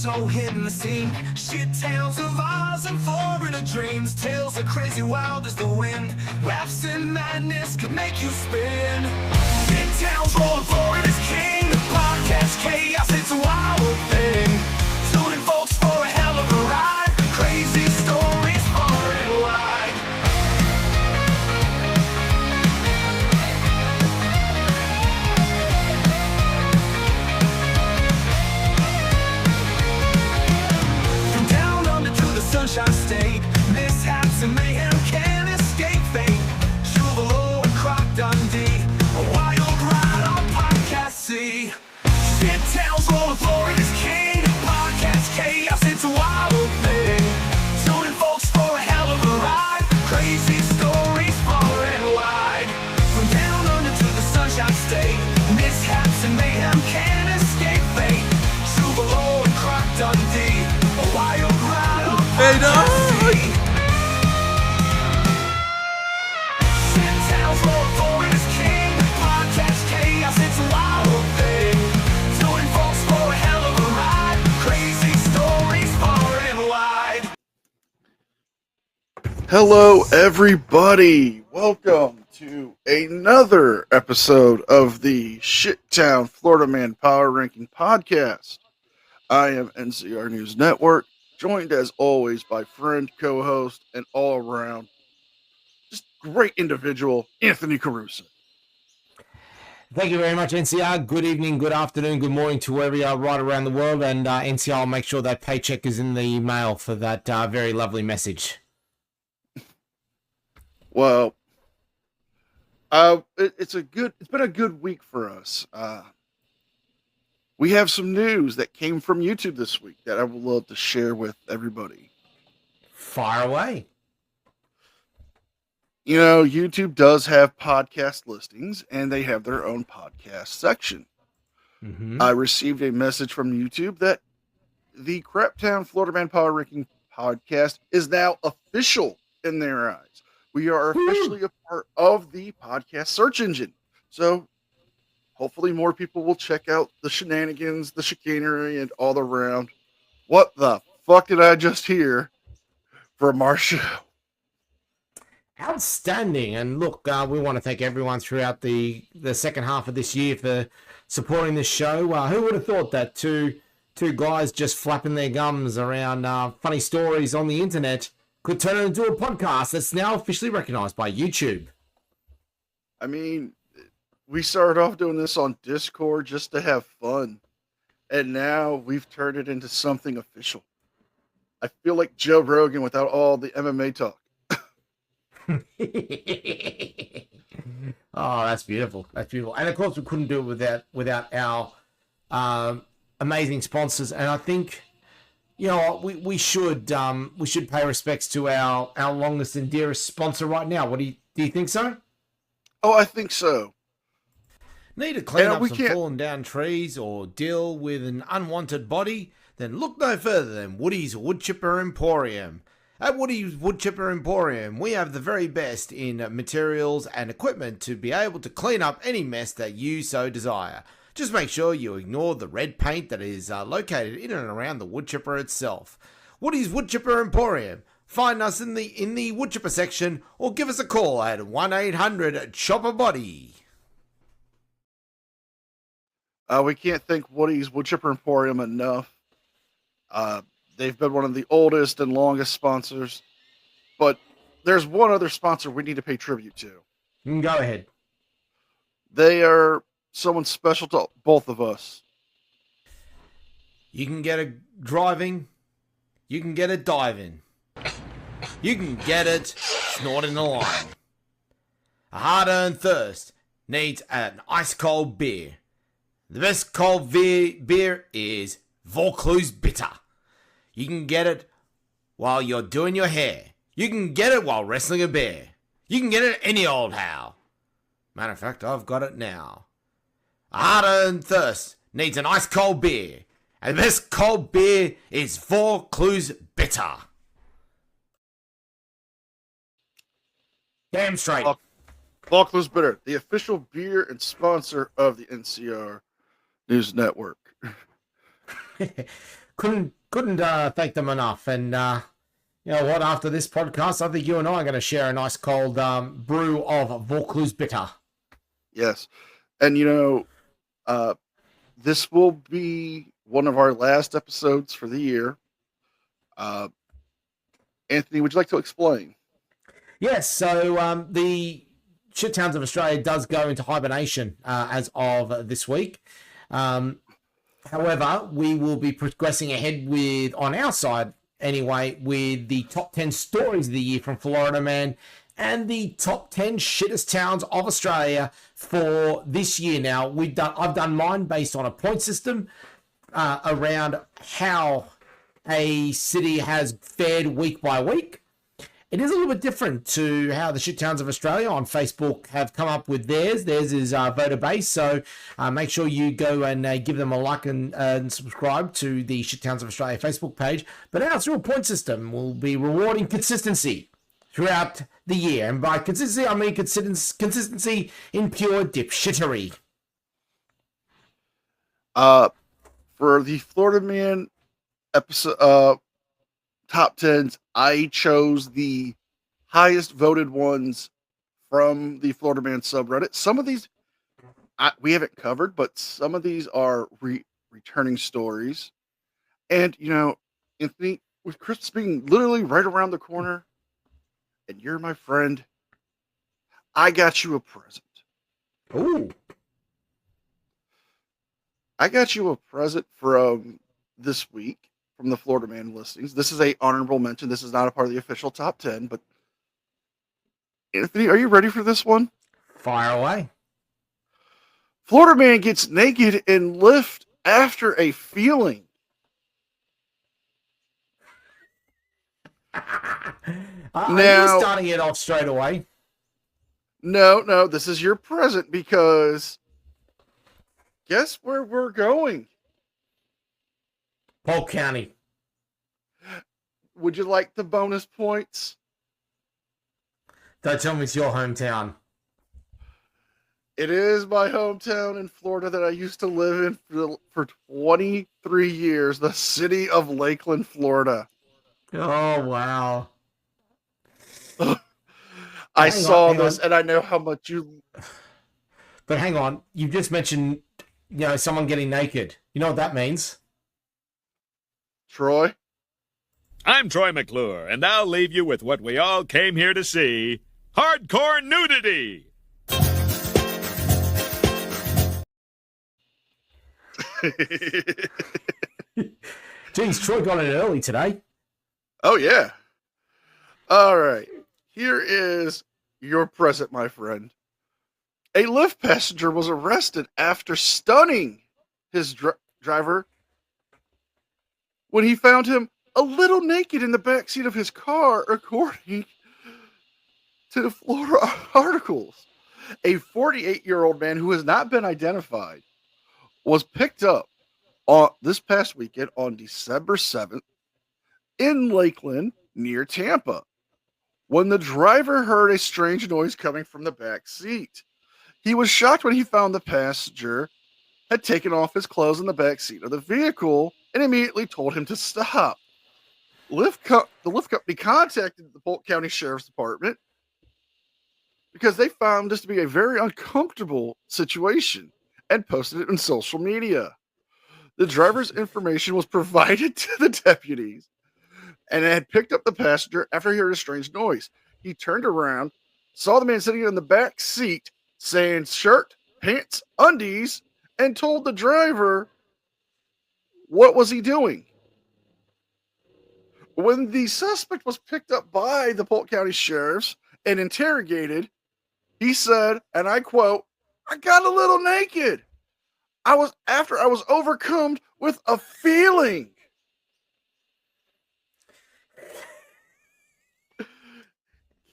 so hitting the scene. Shit tales of Oz and foreigner dreams. Tales are crazy wild as the wind. Laughs and madness could make you spin. Shit tales rolling forward as king. Podcast chaos, it's a wild thing. Tuning folks for a hell of a ride. Crazy stories far and wide. From down under to the Sunshine State, mishaps and mayhem can't escape fate. Chuvalo and Croc Dundee, a wild ride on Podcast C. Shit tales rolling Florida's king. Podcast chaos, it's a wild thing. Tuning folks for a hell of a ride. Crazy stories far and wide. From down under to the Sunshine State, mishaps and mayhem can't escape fate. Chuvalo and Croc Dundee, a wild ride on Podcast C. Shit tales rolling Florida's king. Podcast chaos, it's a wild thing. Tuning folks for a hell of a ride. Crazy stories far and wide. Hello, everybody. Welcome to another episode of the Shittown Florida Man Power Ranking Podcast. I am NCR News Network, joined as always by friend, co-host, and all-around just great individual, Anthony Caruso. Thank you very much, NCR. Good evening, good afternoon, good morning to wherever you are right around the world. And NCR will make sure that paycheck is in the mail for that very lovely message. Well, it's been a good week for us. We have some news that came from YouTube this week that I would love to share with everybody. Fire away. You know, YouTube does have podcast listings, and they have their own podcast section. Mm-hmm. I received a message from YouTube that the Craptown Florida Man Power Ranking podcast is now official in their eyes. We are officially a part of the podcast search engine. So hopefully more people will check out the shenanigans, the chicanery, and all around. What the fuck did I just hear from our show? Outstanding. And look, we want to thank everyone throughout the second half of this year for supporting this show. Who would have thought that two guys just flapping their gums around funny stories on the internet could turn it into a podcast that's now officially recognized by YouTube? I mean, we started off doing this on Discord just to have fun, and now we've turned it into something official. I feel like Joe Rogan without all the MMA talk. Oh, that's beautiful. That's beautiful. And of course, we couldn't do it without our amazing sponsors. And I think, you know, we should pay respects to our longest and dearest sponsor right now. What do you think so? Oh, I think so. Need to clean up some fallen down trees or deal with an unwanted body? Then look no further than Woody's Woodchipper Emporium. At Woody's Woodchipper Emporium, we have the very best in materials and equipment to be able to clean up any mess that you so desire. Just make sure you ignore the red paint that is located in and around the woodchipper itself. Woody's Woodchipper Emporium. Find us in the woodchipper section or give us a call at 1-800-CHOPPER-BODY. We can't thank Woody's Woodchipper Emporium enough. They've been one of the oldest and longest sponsors. But there's one other sponsor we need to pay tribute to. Go ahead. They are someone special to both of us. You can get it driving. You can get it diving. You can get it snorting a line. A hard-earned thirst needs an ice-cold beer. The best cold beer is Vaucluse Bitter. You can get it while you're doing your hair. You can get it while wrestling a bear. You can get it any old how. Matter of fact, I've got it now. A hard-earned thirst needs an ice-cold beer. And the best cold beer is Vaucluse Bitter. Damn straight. Vaucluse Bitter, the official beer and sponsor of the NCR News Network. couldn't thank them enough. And you know what? After this podcast, I think you and I are going to share a nice cold brew of Vaucluse bitter. Yes. And, this will be one of our last episodes for the year. Anthony, would you like to explain? Yes. So the Shit Towns of Australia does go into hibernation as of this week. However, we will be progressing ahead with, on our side anyway, with the top 10 stories of the year from Florida Man and the top 10 shittest towns of Australia for this year. Now, I've done mine based on a point system around how a city has fared week by week. It is a little bit different to how the Shit Towns of Australia on Facebook have come up with theirs. Theirs is voter based, so make sure you go and give them a like and subscribe to the Shit Towns of Australia Facebook page. But our through a point system will be rewarding consistency throughout the year, and by consistency I mean consistency in pure dipshittery. For the Florida Man episode, top 10s, I chose the highest voted ones from the Florida Man subreddit. Some of these we haven't covered, but some of these are returning stories. And, Anthony, with Christmas being literally right around the corner, and you're my friend, I got you a present. Ooh. I got you a present from this week from the Florida Man listings. This is a honorable mention. This is not a part of the official top 10, but Anthony, are you ready for this one? Fire away. Florida Man gets naked in lift after a feeling. Are you starting it off straight away? No, this is your present because guess where we're going? Polk County. Would you like the bonus points? Don't tell me it's your hometown. It is my hometown in Florida that I used to live in for 23 years, the city of Lakeland, Florida. Oh, wow. I saw this and I know how much you... But hang on, you just mentioned, someone getting naked. You know what that means? Troy? I'm Troy McClure, and I'll leave you with what we all came here to see. Hardcore nudity! Geez, Troy got it early today. Oh, yeah. All right. Here is your present, my friend. A Lyft passenger was arrested after stunning his driver when he found him a little naked in the backseat of his car, according to the Florida articles. A 48-year-old man who has not been identified was picked up on this past weekend on December 7th in Lakeland near Tampa when the driver heard a strange noise coming from the back seat. He was shocked when he found the passenger had taken off his clothes in the back seat of the vehicle and immediately told him to stop. The Lyft company contacted the Polk County Sheriff's Department because they found this to be a very uncomfortable situation and posted it on social media. The driver's information was provided to the deputies and had picked up the passenger after he heard a strange noise. He turned around, saw the man sitting in the back seat saying shirt, pants, undies, and told the driver what was he doing. When the suspect was picked up by the Polk County Sheriffs and interrogated, he said, and I quote, "I got a little naked. I was overcome with a feeling."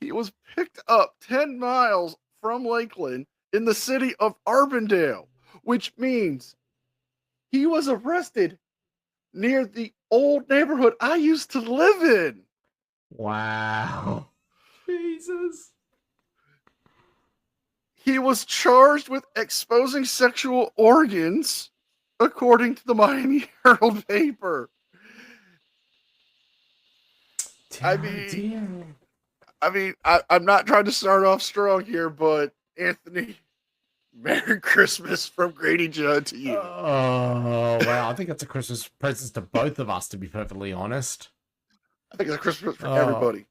He was picked up 10 miles from Lakeland in the city of Arbondale, which means he was arrested near the old neighborhood I used to live in. Wow. Jesus. He was charged with exposing sexual organs, according to the Miami Herald paper. I'm not trying to start off strong here, but Anthony, Merry Christmas from Grady Judd to you. Oh, wow. I think that's a Christmas present to both of us, to be perfectly honest. I think it's a Christmas for everybody.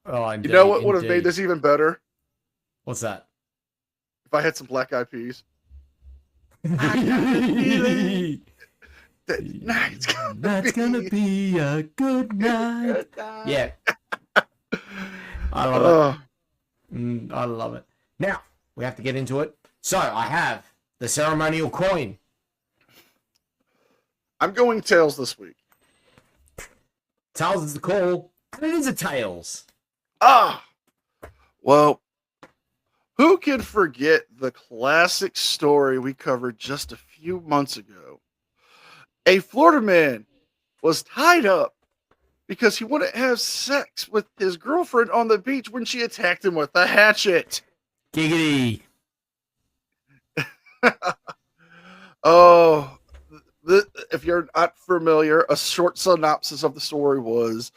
Oh, indeed, you know what would have made this even better? What's that? If I had some Black Eyed Peas. Tonight's gonna be a good night. Yeah. I love it. I love it. Now, we have to get into it. So, I have the ceremonial coin. I'm going tails this week. Tails is the call, and it is a tails. Well, who can forget the classic story we covered just a few months ago? A Florida man was tied up because he wouldn't have sex with his girlfriend on the beach when she attacked him with a hatchet. Giggity. If you're not familiar, a short synopsis of the story was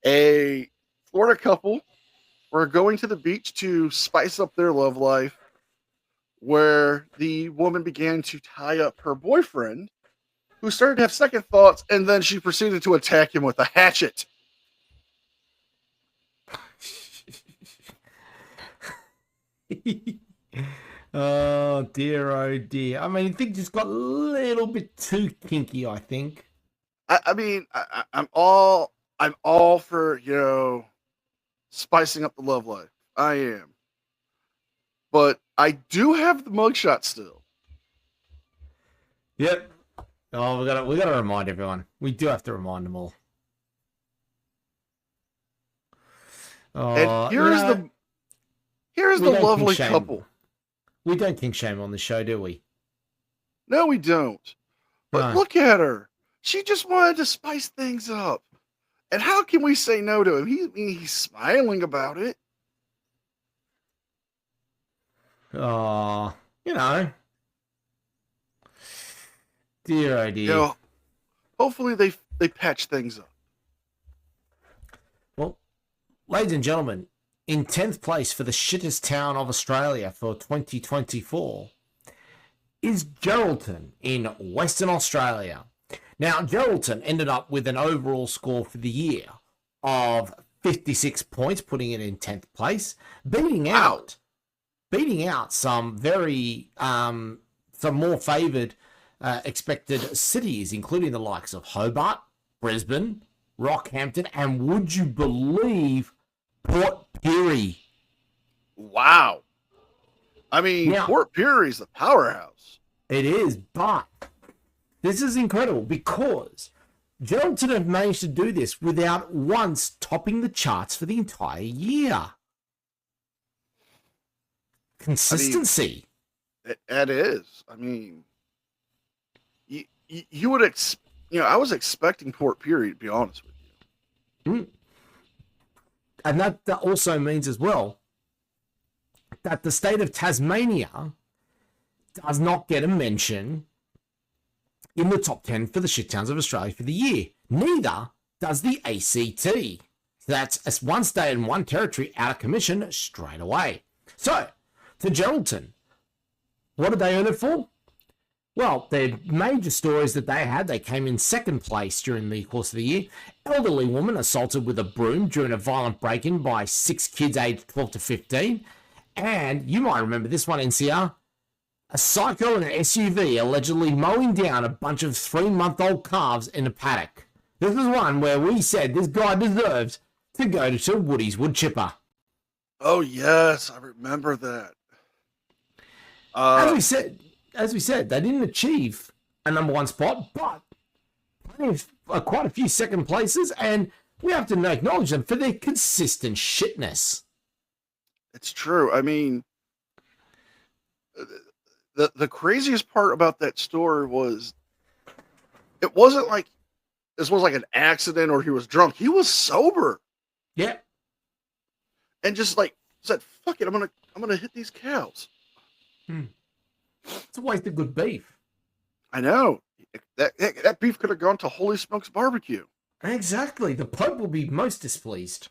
a Florida couple were going to the beach to spice up their love life, where the woman began to tie up her boyfriend, who started to have second thoughts, and then she proceeded to attack him with a hatchet. Oh dear, oh dear. I mean, things just got a little bit too kinky, I think. I'm all for, spicing up the love life. I am. But I do have the mugshot still. Yep. Oh, we gotta remind everyone. We do have to remind them all. And here's the lovely couple. We don't kink shame on the show, do we? No, we don't. But look at her. She just wanted to spice things up. And how can we say no to him? He's smiling about it. Oh, Dear oh dear. Hopefully they patch things up. Well, ladies and gentlemen, in 10th place for the shittest town of Australia for 2024 is Geraldton in Western Australia. Now, Geraldton ended up with an overall score for the year of 56 points, putting it in 10th place, beating out some very some more favoured expected cities, including the likes of Hobart, Brisbane, Rockhampton, and would you believe Port Pirie? Wow. I mean, Port Pirie's the powerhouse. It is, but this is incredible because Geraldton have managed to do this without once topping the charts for the entire year. Consistency. That is. I mean, you would I was expecting Port Pirie, to be honest with you. And that also means as well that the state of Tasmania does not get a mention in the top 10 for the shit towns of Australia for the year. Neither does the ACT. So that's one state and one territory out of commission straight away. So, for Geraldton, what did they earn it for? Well, their major stories that they came in second place during the course of the year. Elderly woman assaulted with a broom during a violent break-in by 6 kids aged 12 to 15. And you might remember this one, NCR. A psycho in an SUV allegedly mowing down a bunch of 3-month-old calves in a paddock. This was one where we said this guy deserves to go to Woody's wood chipper. Oh, yes, I remember that. As we said, they didn't achieve a number one spot, but quite a few second places, and we have to acknowledge them for their consistent shitness. It's true. I mean, the craziest part about that story was it wasn't like this was like an accident or he was drunk. He was sober. Yeah. And just like said, fuck it, I'm gonna hit these cows. It's a waste of good beef. I know. That beef could have gone to Holy Smokes Barbecue. Exactly. The Pope will be most displeased.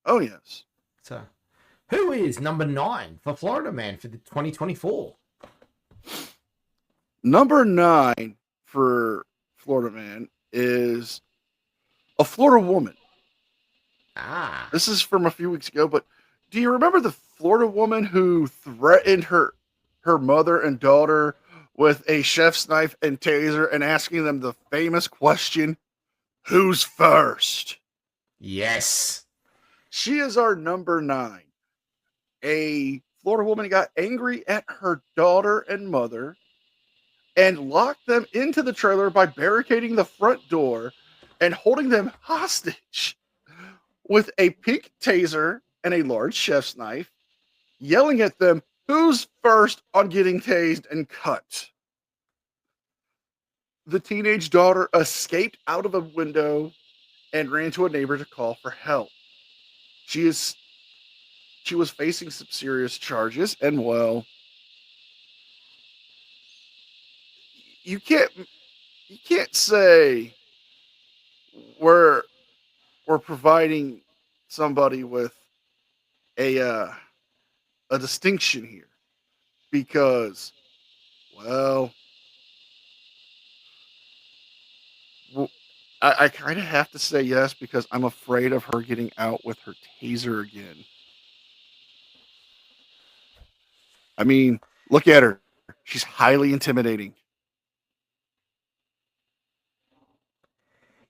Oh, yes. So, who is number 9 for Florida Man for the 2024? Number 9 for Florida Man is a Florida woman. Ah. This is from a few weeks ago, but do you remember the Florida woman who threatened her mother and daughter with a chef's knife and taser and asking them the famous question, who's first? Yes. She is our number 9. A Florida woman got angry at her daughter and mother and locked them into the trailer by barricading the front door and holding them hostage with a pink taser and a large chef's knife, yelling at them, who's first on getting tased and cut? The teenage daughter escaped out of a window and ran to a neighbor to call for help. She was facing some serious charges, and well, you can't say we're providing somebody with a distinction here, because, well, I kind of have to say yes, because I'm afraid of her getting out with her taser again. I mean, look at her. She's highly intimidating.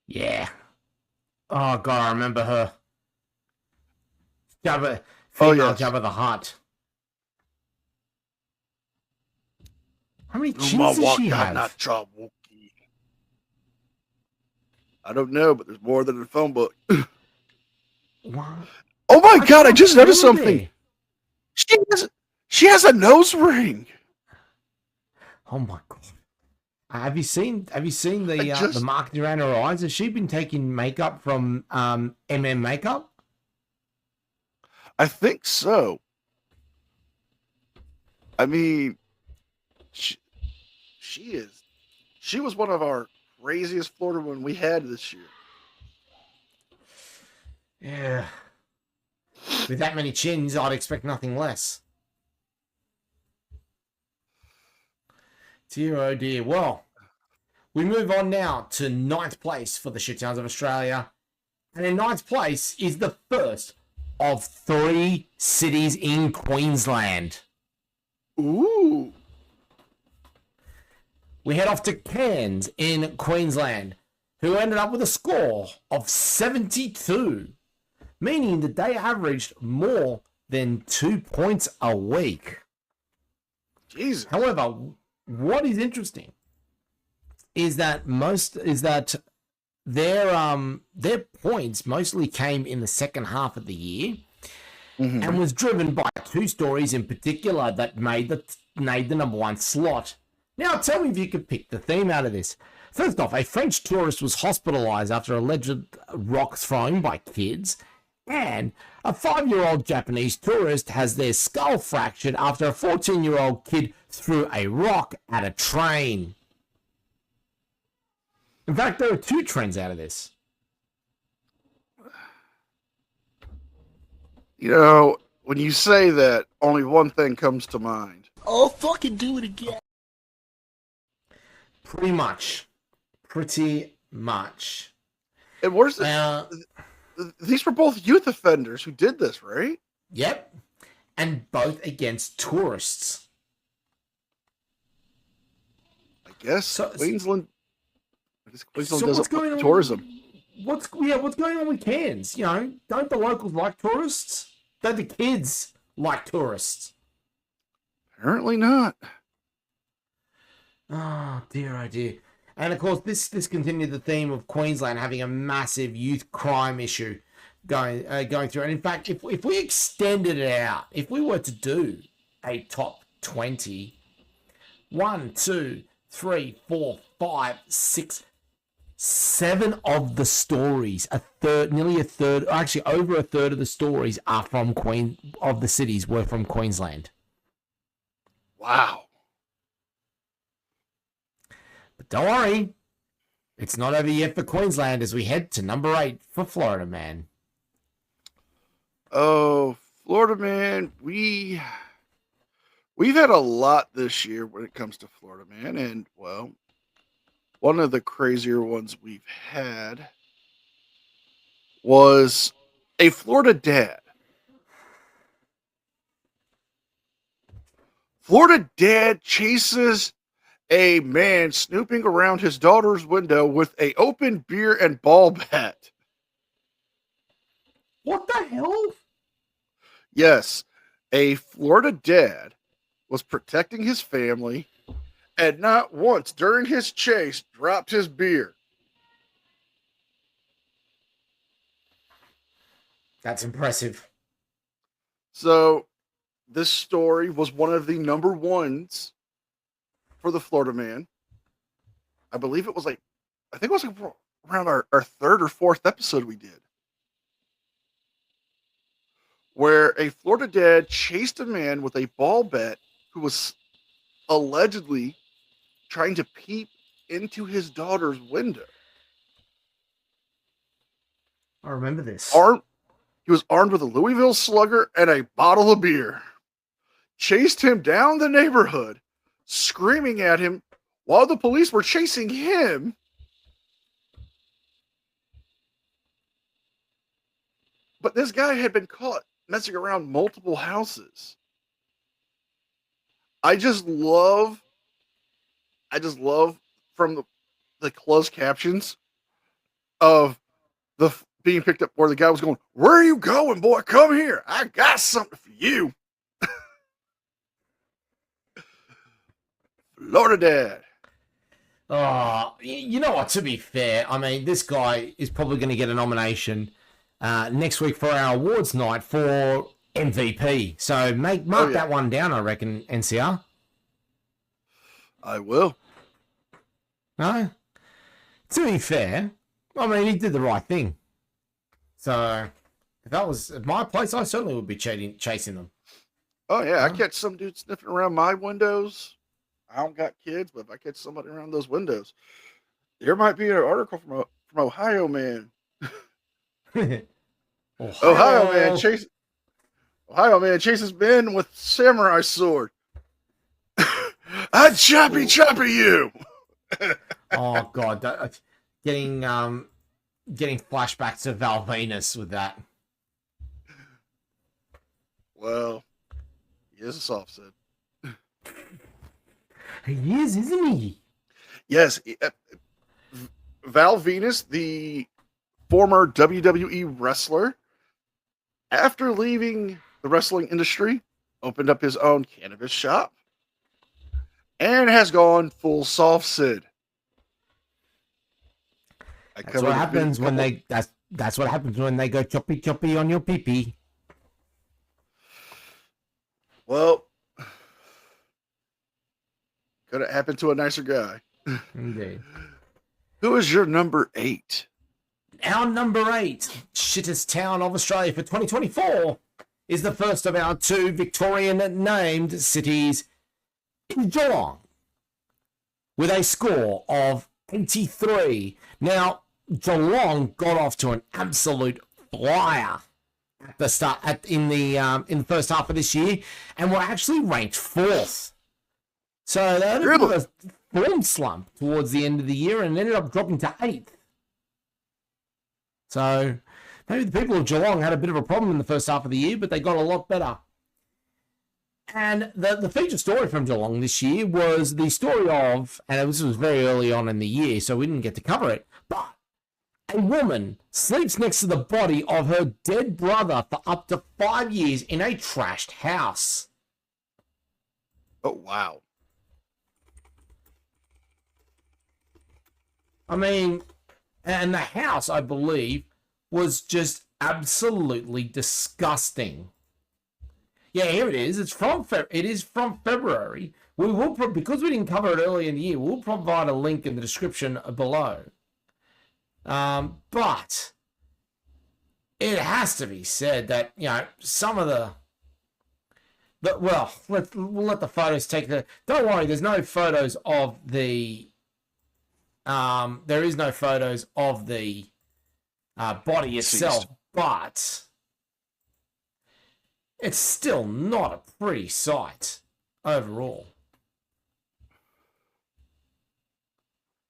Yeah. Oh, God, I remember her. Jabba, Oh, female yes. Jabba the Hutt. How many chins does she have? I don't know, but there's more than a phone book. What? Oh my God! I just noticed remember something. She has a nose ring. Oh my God! Have you seen the marking around her eyes? Has she been taking makeup from MM Makeup? I think so. I mean, she was one of our craziest Florida women we had this year. Yeah. With that many chins, I'd expect nothing less. Dear, oh dear. Well, we move on now to 9th place for the Shit Towns of Australia. And in 9th place is the first of 3 cities in Queensland. Ooh. We head off to Cairns in Queensland, who ended up with a score of 72, meaning that they averaged more than 2 points a week. Jesus. However, what is interesting is that their points mostly came in the second half of the year, and was driven by 2 stories in particular that made the number 1 slot. Now, tell me if you could pick the theme out of this. First off, a French tourist was hospitalized after alleged rock throwing by kids, and a 5-year-old Japanese tourist has their skull fractured after a 14-year-old kid threw a rock at a train. In fact, there are 2 trends out of this. You know, when you say that, only one thing comes to mind. Oh, fucking do it again. Pretty much. And where's the, these were both youth offenders who did this, right? Yep. And both against tourists. I guess Queensland does what's going on? Tourism. What's going on with Cairns? You know, don't the locals like tourists? Don't the kids like tourists? Apparently not. Oh dear. And of course, this continued the theme of Queensland having a massive youth crime issue going through. And in fact, if we extended it out, if we were to do a top 20, 1, 2, 3, 4, 5, 6, 7 of the stories, nearly a third, actually over a third of the stories are from the cities were from Queensland. Wow. But don't worry, It's not over yet for Queensland as we head to number 8 for Florida Man. Oh, Florida Man, we've had a lot this year when it comes to Florida Man, and well, one of the crazier ones we've had was a Florida dad. Florida dad chases a man snooping around his daughter's window with a open beer and ball bat. What the hell? Yes, a Florida dad was protecting his family and not once during his chase dropped his beer. That's impressive. So this story was one of the number ones for the Florida Man. I believe it was like, I think it was like around our third or fourth episode we did, where a Florida dad chased a man with a ball bat who was allegedly trying to peep into his daughter's window. I remember this. He was armed with a Louisville Slugger and a bottle of beer. Chased him down the neighborhood, screaming at him while the police were chasing him. But this guy had been caught messing around multiple houses. I just love from the closed captions of the being picked up where the guy was going, "Where are you going, boy? Come here. I got something for you." Florida dad. Oh, you know what? To be fair, I mean, this guy is probably going to get a nomination next week for our awards night for MVP. So mark that one down, I reckon, NCR. I will. No? To be fair, I mean, he did the right thing. So if that was at my place, I certainly would be chasing them. Oh, yeah. I catch some dude sniffing around my windows. I don't got kids, but if I catch somebody around those windows, there might be an article from Ohio man. Ohio man chases men with samurai sword. I'd choppy you. Oh God, getting flashbacks to Val Venus with that. Well, he is a soft set. He is, isn't he? Yes, Val Venus, the former WWE wrestler, after leaving the wrestling industry, opened up his own cannabis shop and has gone full soft Sid. That's what happens when they. That's what happens when they go choppy on your pee-pee. Well, could have happened to a nicer guy. Indeed. Who is your number 8? Our number 8, shittest town of Australia for 2024, is the first of our 2 Victorian named cities in Geelong, with a score of 83. Now, Geelong got off to an absolute flyer at the start in the first half of this year, and were actually ranked 4th. So they had a bit of a form slump towards the end of the year and ended up dropping to 8th. So maybe the people of Geelong had a bit of a problem in the first half of the year, but they got a lot better. And the feature story from Geelong this year was the story of, and this was very early on in the year, so we didn't get to cover it, but a woman sleeps next to the body of her dead brother for up to 5 years in a trashed house. Oh, wow. I mean, and the house, I believe, was just absolutely disgusting. Yeah, here it is. It is from February. We will, because we didn't cover it early in the year, we'll provide a link in the description below. But it has to be said that, you know, some of we'll let the photos take the. Don't worry, there's no photos of the There is no photos of the body itself, but it's still not a pretty sight overall.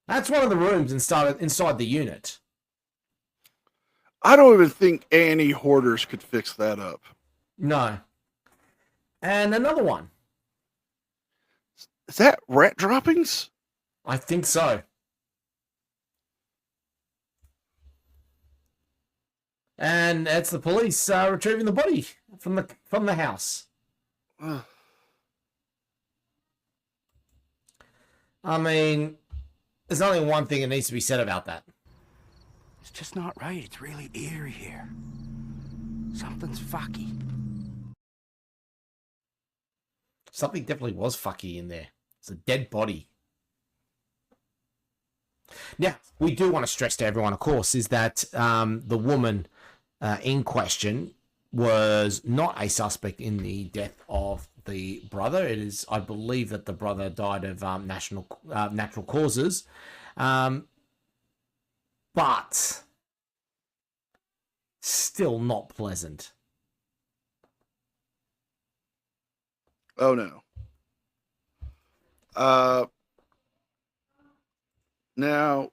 That's one of the rooms inside the unit. I don't even think A&E hoarders could fix that up. No. And another one. Is that rat droppings? I think so. And it's the police retrieving the body from the house. Ugh. I mean, there's only one thing that needs to be said about that. It's just not right. It's really eerie here. Something's fucky. Something definitely was fucky in there. It's a dead body. Now, we do want to stress to everyone, of course, is that the woman in question was not a suspect in the death of the brother. It is, I believe, that the brother died of natural causes. But still not pleasant. Oh, no. Now,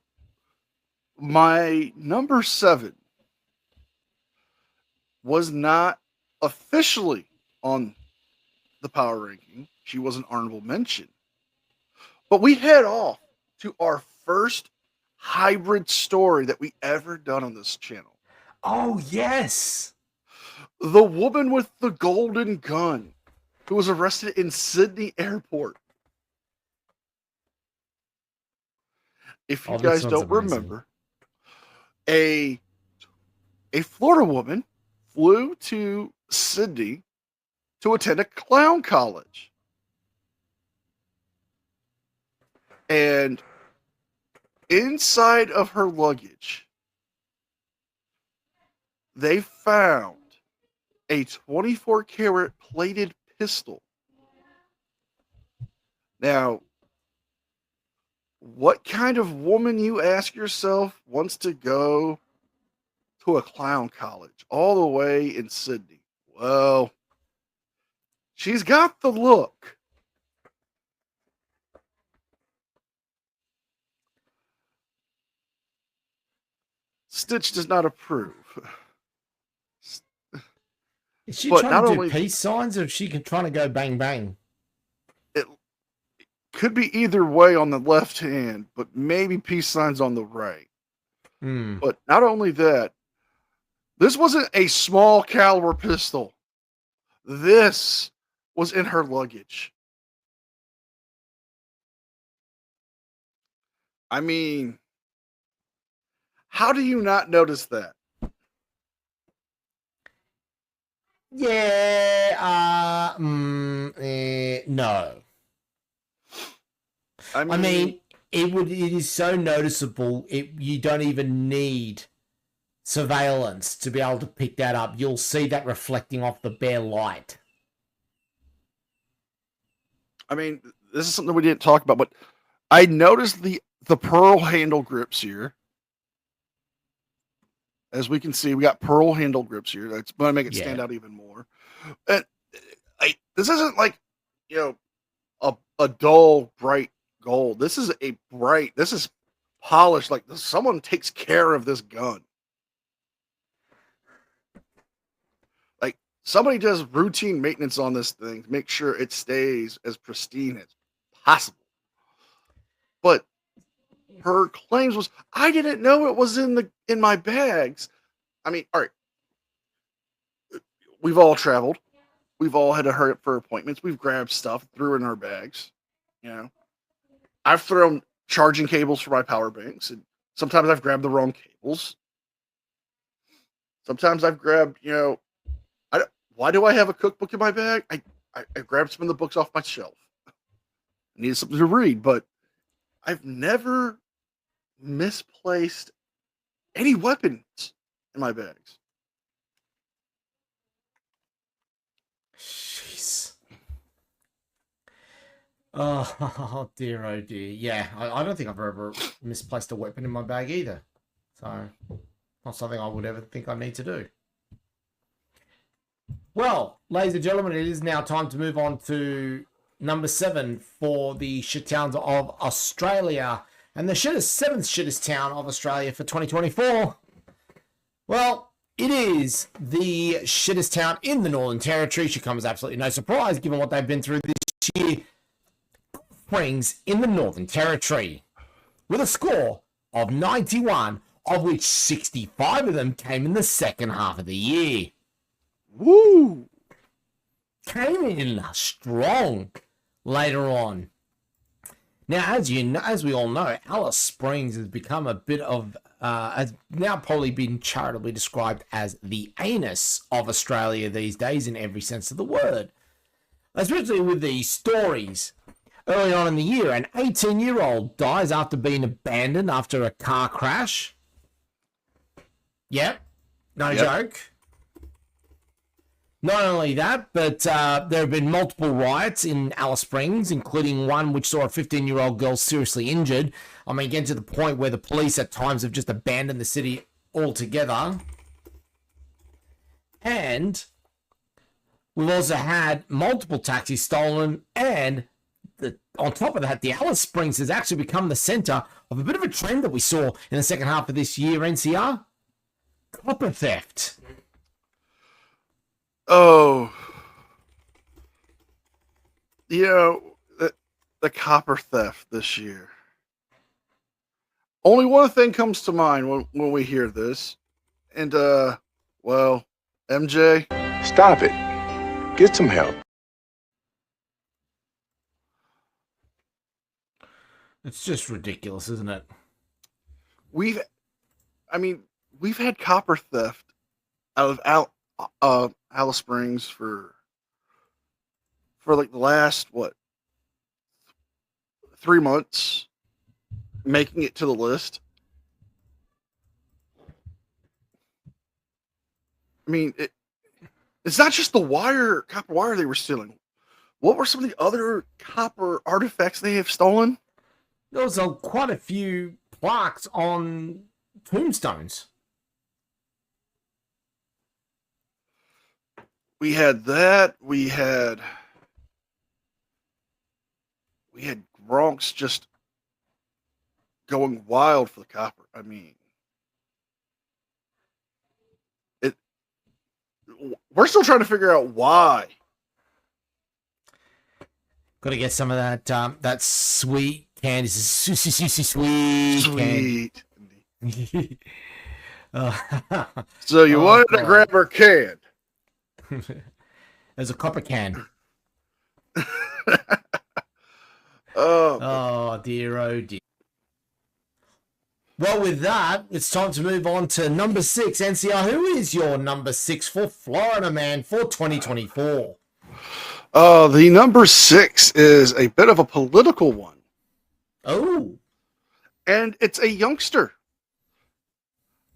my number 7 was not officially on the power ranking. She was an honorable mention. But we head off to our first hybrid story that we ever done on this channel. Oh, yes! The woman with the golden gun who was arrested in Sydney Airport. If you guys don't remember, a Florida woman flew to Sydney to attend a clown college. And inside of her luggage, they found a 24 karat plated pistol. Now, what kind of woman, you ask yourself, wants to go to a clown college all the way in Sydney? Well, she's got the look. Stitch does not approve. Is she But trying not to do only- peace signs, or is she trying to go bang bang? It could be either way on the left hand, but maybe peace signs on the right. But not only that, this wasn't a small caliber pistol. This was in her luggage. I mean, how do you not notice that? Yeah, no. I I mean, it is so noticeable. You don't even need surveillance to be able to pick that up. You'll see that reflecting off the bare light. I mean, this is something we didn't talk about, but I noticed the pearl handle grips here. As we can see, we got pearl handle grips here. That's going to make it stand out even more. And this isn't like, a dull, bright gold. This is this is polished. Like someone takes care of this gun. Like somebody does routine maintenance on this thing to make sure it stays as pristine as possible. But her claims was, I didn't know it was in my bags. I mean, all right. We've all traveled. We've all had to hurry up for appointments. We've grabbed stuff, threw in our bags. I've thrown charging cables for my power banks, and sometimes I've grabbed the wrong cables. Sometimes I've grabbed, why do I have a cookbook in my bag? I grabbed some of the books off my shelf. I needed something to read, but I've never misplaced any weapons in my bags. Jeez. Oh, dear, oh dear. Yeah, I don't think I've ever misplaced a weapon in my bag either. So, not something I would ever think I need to do. Well, ladies and gentlemen, it is now time to move on to number 7 for the shit towns of Australia. And the seventh shittest town of Australia for 2024. Well, it is the shittest town in the Northern Territory. Should come as absolutely no surprise given what they've been through this year. Springs in the Northern Territory with a score of 91, of which 65 of them came in the second half of the year. Woo! Came in strong later on. Now, as we all know, Alice Springs has become a bit of has now probably been charitably described as the anus of Australia these days in every sense of the word. Especially with these stories. Early on in the year, an 18-year-old dies after being abandoned after a car crash. Yep, no joke. Not only that, but there have been multiple riots in Alice Springs, including one which saw a 15-year-old girl seriously injured. I mean, getting to the point where the police at times have just abandoned the city altogether. And we've also had multiple taxis stolen, and on top of that, the Alice Springs has actually become the center of a bit of a trend that we saw in the second half of this year, NCR. Copper theft. Oh, you know, the copper theft this year. Only one thing comes to mind when we hear this. And, well, MJ. Stop it. Get some help. It's just ridiculous, isn't it? We've had copper theft out of Alice Springs for like the last 3 months, making it to the list. I mean, it's not just the copper wire they were stealing. What were some of the other copper artifacts they have stolen? There was quite a few plaques on tombstones. We had that. We had Gronks just going wild for the copper. I mean, we're still trying to figure out why. Got to get some of that sweet candy, sweet candy. So you wanted to grab her can. There's a copper can. Oh dear, oh dear. Well, with that, it's time to move on to number 6. NCR, who is your number 6 for Florida Man for 2024? The number 6 is a bit of a political one. Oh. And it's a youngster.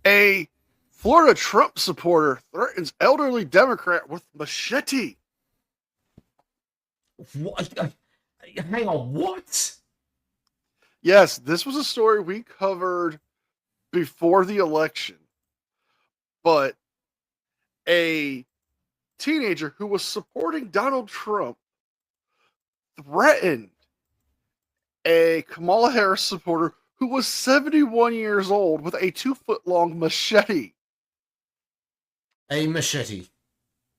A Florida Trump supporter threatens elderly Democrat with machete. What? Hang on, what? Yes, this was a story we covered before the election. But a teenager who was supporting Donald Trump threatened a Kamala Harris supporter who was 71 years old with a 2-foot-long machete. A machete.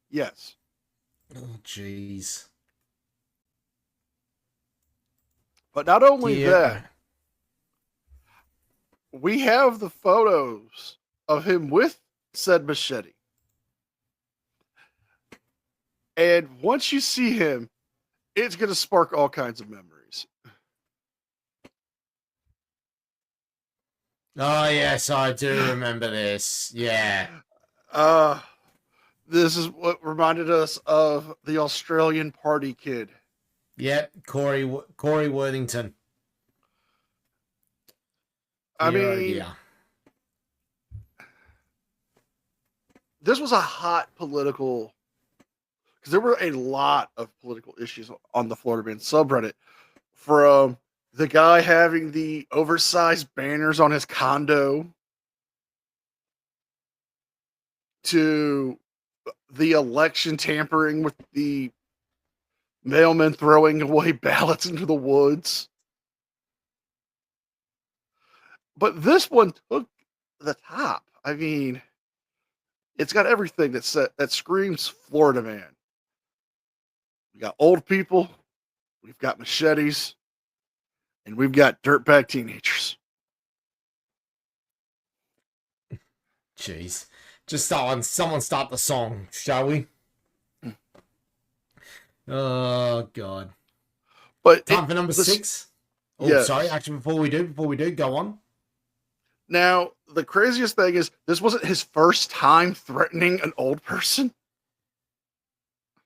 Yes. Oh, jeez. But not only that, we have the photos of him with said machete. And once you see him, it's going to spark all kinds of memories. Oh, yes, I do remember this. Yeah. This is what reminded us of the Australian party kid. Yep, Corey Worthington. I mean, this was a hot political, because there were a lot of political issues on the Florida Man subreddit from the guy having the oversized banners on his condo to the election tampering with the mailmen throwing away ballots into the woods. But this one took the top. I mean, it's got everything that screams Florida man. We got old people, we've got machetes, and we've got dirtbag teenagers. Jeez. Just someone start the song, shall we? Oh, God. But Time for number 6? Oh, yeah. sorry. Actually, before we do, go on. Now, the craziest thing is this wasn't his first time threatening an old person.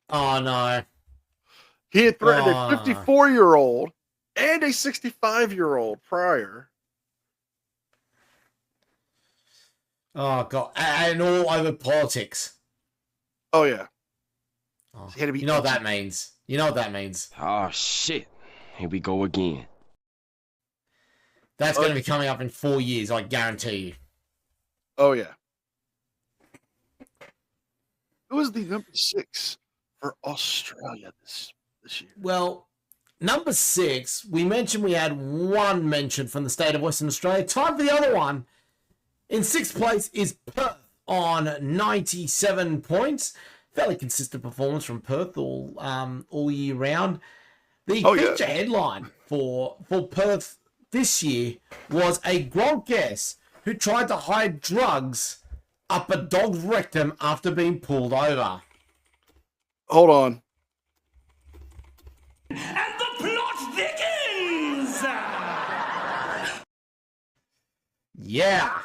Oh, no. He had threatened a 54-year-old and a 65-year-old prior. Oh, God. And all over politics. Oh, yeah. Oh, He had to be you know what that means. You know what that means. Oh, shit. Here we go again. That's going to be coming up in 4 years, I guarantee you. Oh, yeah. It was the number 6 for Australia this year. Well, number 6, we mentioned we had one mention from the state of Western Australia. Time for the other one. In 6th place is Perth on 97 points. Fairly consistent performance from Perth all year round. The feature headline for Perth this year was a Gronk who tried to hide drugs up a dog's rectum after being pulled over. Hold on. And the plot thickens! Yeah.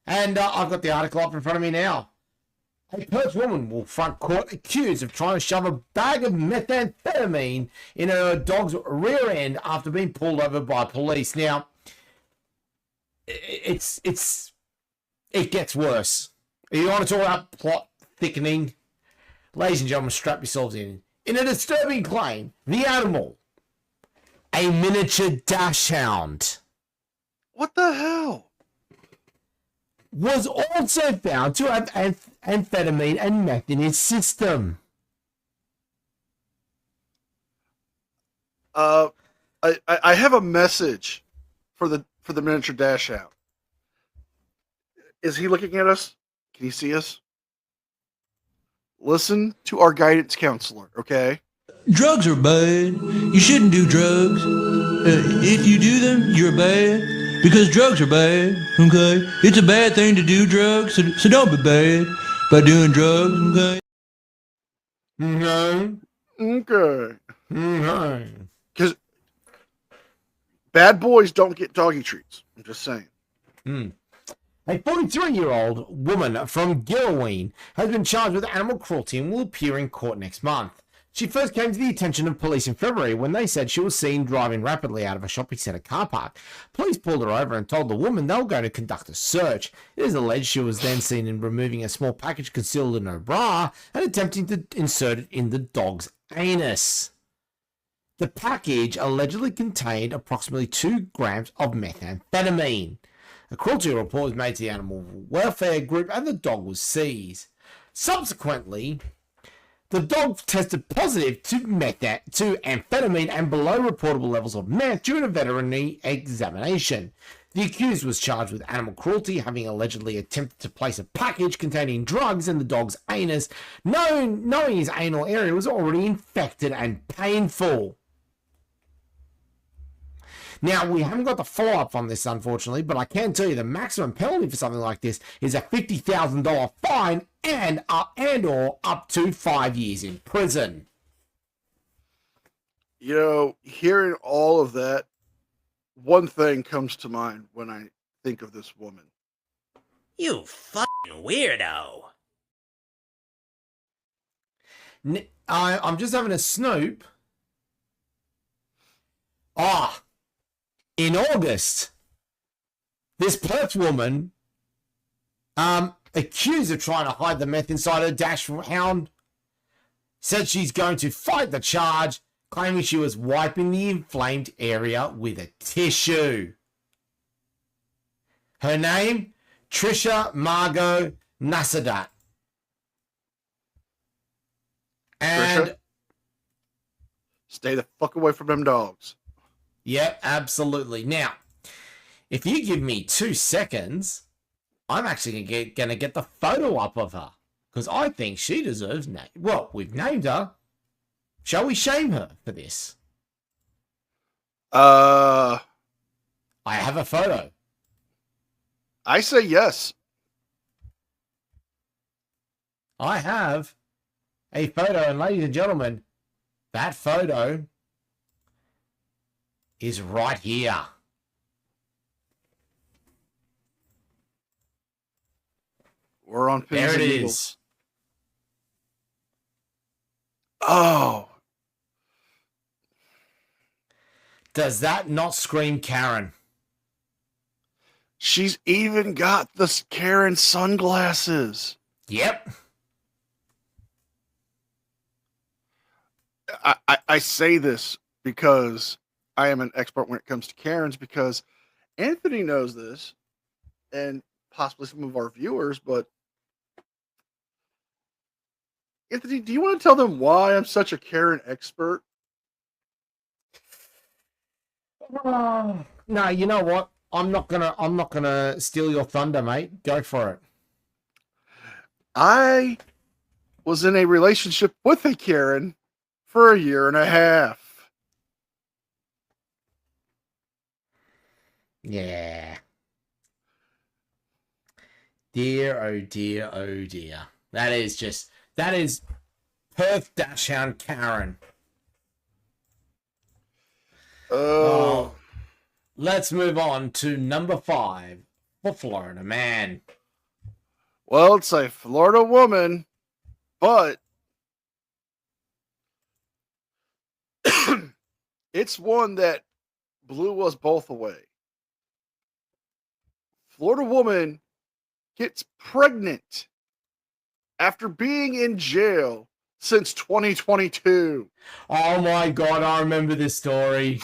And I've got the article up in front of me now. A Perth woman will front court accused of trying to shove a bag of methamphetamine in her dog's rear end after being pulled over by police. Now, it gets worse. You want to talk about plot thickening? Ladies and gentlemen, strap yourselves in. In a disturbing claim, the animal, a miniature dachshund, What the hell? was also found to have amphetamine and meth in his system. I have a message for the miniature dachshund. Is he looking at us? Can he see us? Listen to our guidance counselor, okay? Drugs are bad. You shouldn't do drugs. If you do them, you're bad. Because drugs are bad, okay? It's a bad thing to do drugs, so don't be bad by doing drugs, okay? Okay. Okay. Because bad boys don't get doggy treats. I'm just saying. A 43-year-old woman from Gilloween has been charged with animal cruelty and will appear in court next month. She first came to the attention of police in February when they said she was seen driving rapidly out of a shopping centre car park. Police pulled her over and told the woman they were going to conduct a search. It is alleged she was then seen in removing a small package concealed in her bra and attempting to insert it in the dog's anus. The package allegedly contained approximately 2 grams of methamphetamine. A cruelty report was made to the animal welfare group and the dog was seized. Subsequently, the dog tested positive to amphetamine and below reportable levels of meth during a veterinary examination. The accused was charged with animal cruelty, having allegedly attempted to place a package containing drugs in the dog's anus, knowing his anal area was already infected and painful. Now, we haven't got the follow-up on this, unfortunately, but I can tell you the maximum penalty for something like this is a $50,000 fine and or up to 5 years in prison. You know, hearing all of that, one thing comes to mind when I think of this woman. You fucking weirdo. I'm just having a snoop. In August, this Perth woman, accused of trying to hide the meth inside her dachshund, said she's going to fight the charge, claiming she was wiping the inflamed area with a tissue. Her name, Trisha Margot Nasadat. And Trisha, stay the fuck away from them dogs. Yep, absolutely. Now, if you give me 2 seconds, I'm actually going to get the photo up of her. Because I think she deserves name. Well, we've named her. Shall we shame her for this? I have a photo. I say yes. I have a photo, and ladies and gentlemen, that photo is right here. We're on pins There it and is. needles. Oh. Does that not scream Karen? She's even got the Karen sunglasses. Yep. I say this because I am an expert when it comes to Karens, because Anthony knows this, and possibly some of our viewers, but Anthony, do you want to tell them why I'm such a Karen expert? No, you know what? I'm not gonna steal your thunder, mate. Go for it. I was in a relationship with a Karen for a year and a half. Yeah. Dear, oh dear, oh dear. That is Perth Dachshund Karen. Oh. Let's move on to number 5 for Florida man. Well, it's a Florida woman, but it's one that blew us both away. Florida woman gets pregnant after being in jail since 2022. Oh my God, I remember this story.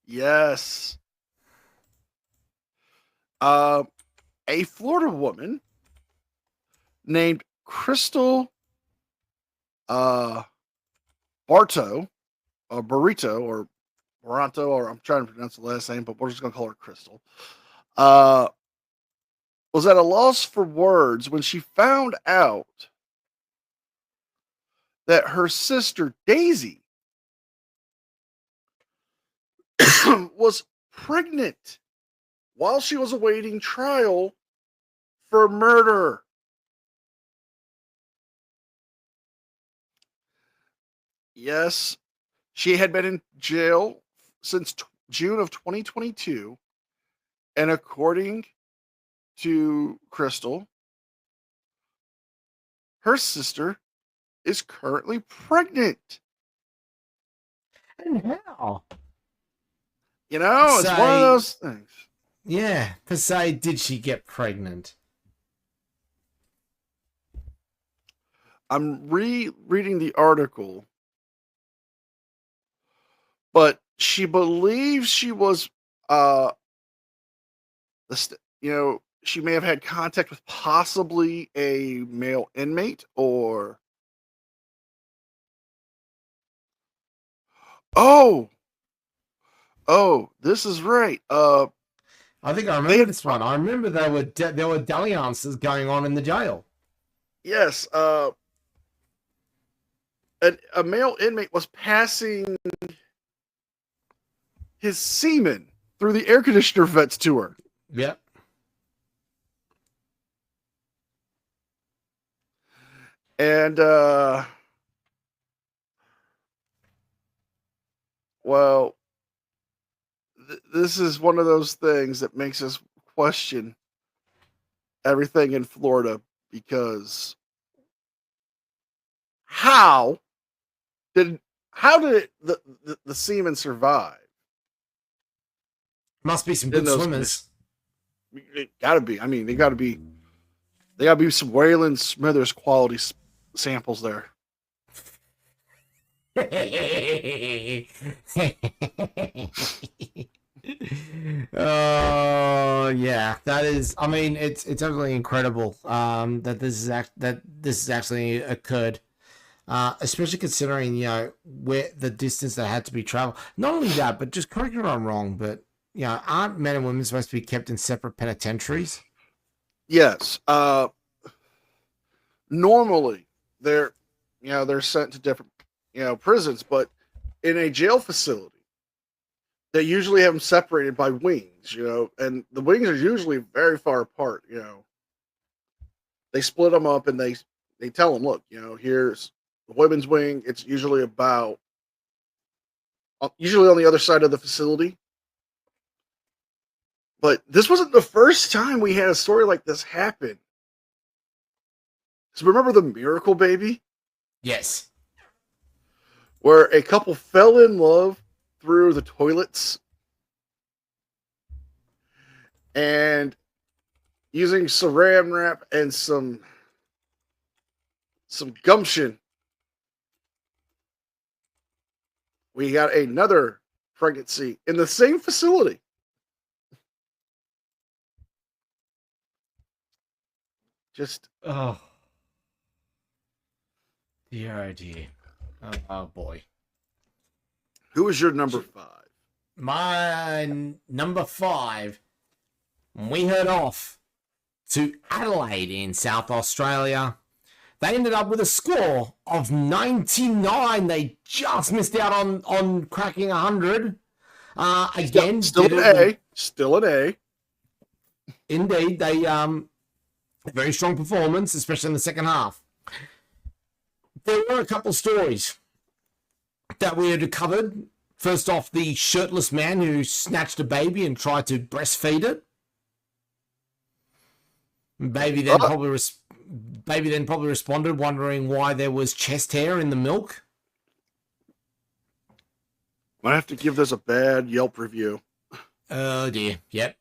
Yes. A Florida woman named Crystal Barto, or Burrito, or Baranto, or I'm trying to pronounce the last name, but we're just going to call her Crystal, was at a loss for words when she found out that her sister Daisy was pregnant while she was awaiting trial for murder. Yes, she had been in jail since June of 2022, and according to Crystal, her sister is currently pregnant. And how? You know, it's one of those things. Yeah, to say, did she get pregnant? I'm rereading the article, but she believes she was, she may have had contact with possibly a male inmate, or this is right. I think I remember this one. I remember there were dalliances going on in the jail. Yes, a male inmate was passing his semen through the air conditioner vents to her. Yep. And, well, this is one of those things that makes us question everything in Florida, because how did the semen survive? Must be some good swimmers. It gotta be. I mean, they gotta be some Waylon Smithers quality samples there. Oh yeah, that is. I mean, it's absolutely incredible that this is actually occurred. Especially considering where the distance that had to be traveled. Not only that, but just correct me if I'm wrong, but aren't men and women supposed to be kept in separate penitentiaries? Yes. Normally they're sent to different prisons, but in a jail facility they usually have them separated by wings, and the wings are usually very far apart. They split them up and they tell them, look, here's the women's wing. It's usually on the other side of the facility. But this wasn't the first time we had a story like this happen. So remember the Miracle Baby? Yes. Where a couple fell in love through the toilets and using saran wrap and some gumption, we got another pregnancy in the same facility. Just dear. Oh boy. Who is your number 5? My number 5. We head off to Adelaide in South Australia. They ended up with a score of 99. They just missed out on cracking 100. Again, still an A. Indeed, they very strong performance, especially in the second half. There were a couple stories that we had covered. First off, the shirtless man who snatched a baby and tried to breastfeed it. Baby then probably responded, wondering why there was chest hair in the milk. Might have to give this a bad Yelp review. Oh dear. Yep.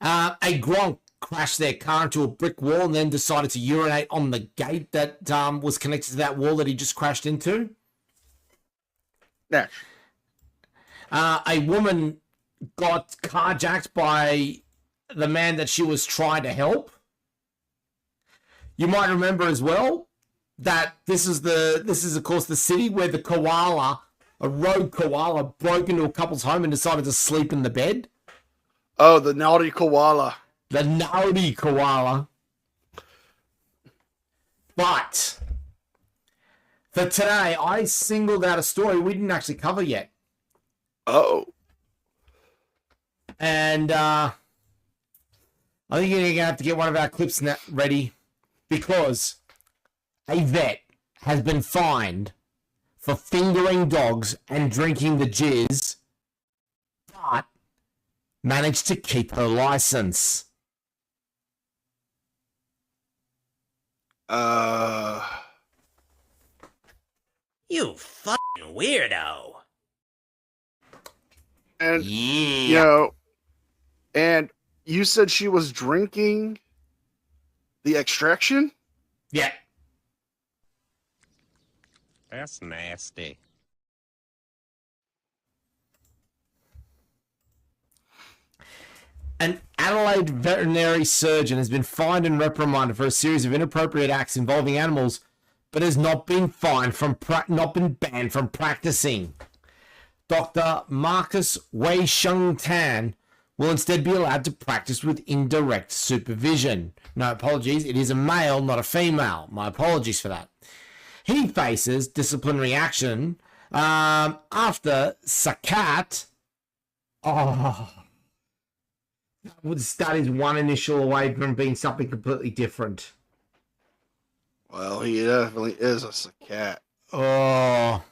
A Gronk crashed their car into a brick wall and then decided to urinate on the gate that was connected to that wall that he just crashed into. Next. A woman got carjacked by the man that she was trying to help. You might remember as well that this is of course the city where the koala, a rogue koala, broke into a couple's home and decided to sleep in the bed. Oh, the naughty koala. The naughty koala. But for today, I singled out a story we didn't actually cover yet. Oh. And I think you're going to have to get one of our clips ready, because a vet has been fined for fingering dogs and drinking the jizz, but managed to keep her license. You fucking weirdo. And, Yeah. and you said she was drinking the extraction? Yeah. That's nasty. An Adelaide veterinary surgeon has been fined and reprimanded for a series of inappropriate acts involving animals, but has not been banned from practicing. Dr. Marcus Wei Sheng Tan will instead be allowed to practice with indirect supervision. No apologies, it is a male, not a female. My apologies for that. He faces disciplinary action after Sakat. That is one initial away from being something completely different. Well, he definitely is a cat. Oh.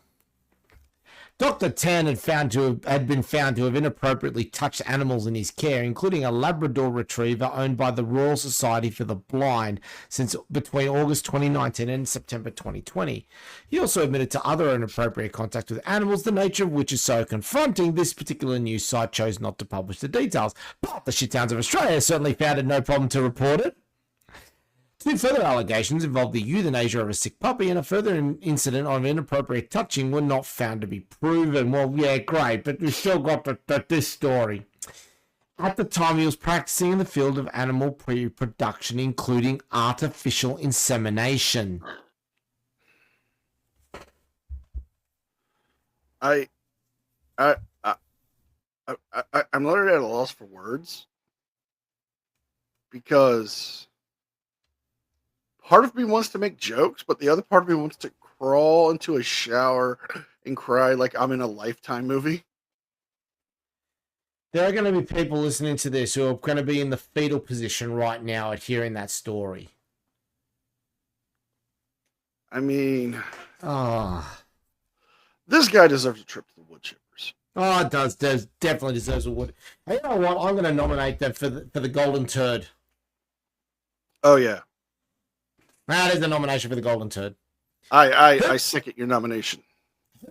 Dr. Tan had been found to have inappropriately touched animals in his care, including a Labrador Retriever owned by the Royal Society for the Blind since between August 2019 and September 2020. He also admitted to other inappropriate contact with animals, the nature of which is so confronting, this particular news site chose not to publish the details. But the Shithounds of Australia certainly found it no problem to report it. Two further allegations involved the euthanasia of a sick puppy, and a further incident of inappropriate touching were not found to be proven. Well, yeah, great, but we still got this story. At the time, he was practicing in the field of animal reproduction, including artificial insemination. I'm literally at a loss for words because part of me wants to make jokes, but the other part of me wants to crawl into a shower and cry like I'm in a Lifetime movie. There are going to be people listening to this who are going to be in the fetal position right now at hearing that story. I mean, this guy deserves a trip to the wood chippers. Oh, it does. Definitely deserves a wood. Hey, you know what? I'm going to nominate them for the golden turd. Oh yeah, that is the nomination for the golden turd. I second your nomination.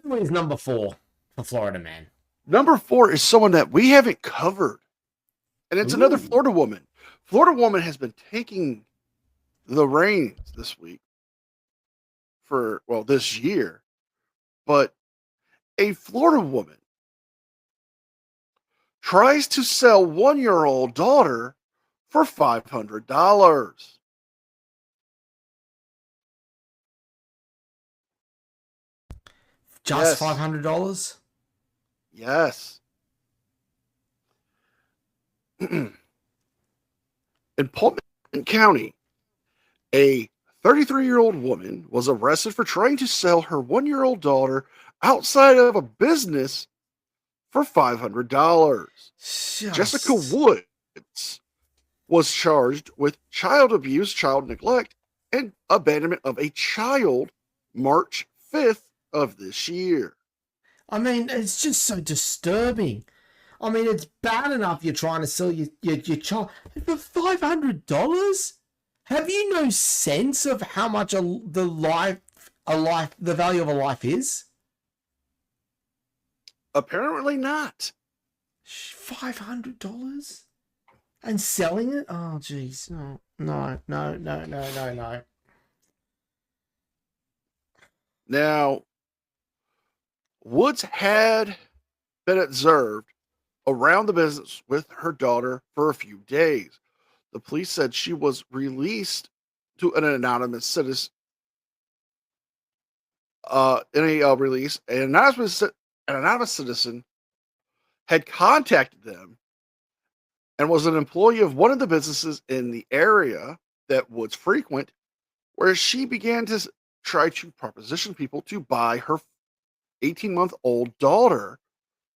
Who is number 4 for Florida Man? Number 4 is someone that we haven't covered, and it's another Florida woman. Florida woman has been taking the reins this week this year, but a Florida woman tries to sell 1-year-old daughter for $500. Just $500? Yes. In Pullman County, a 33-year-old woman was arrested for trying to sell her 1-year-old daughter outside of a business for $500. Jessica Woods was charged with child abuse, child neglect, and abandonment of a child March 5th of this year. I mean, it's just so disturbing. I mean, it's bad enough you're trying to sell your child for $500. Have you no sense of how much the value of a life is? Apparently not. $500 and selling it? Oh, jeez, no. Now, Woods had been observed around the business with her daughter for a few days. The police said she was released to an anonymous citizen. In a release, an anonymous citizen had contacted them and was an employee of one of the businesses in the area that Woods frequent, where she began to try to proposition people to buy her 18-month-old daughter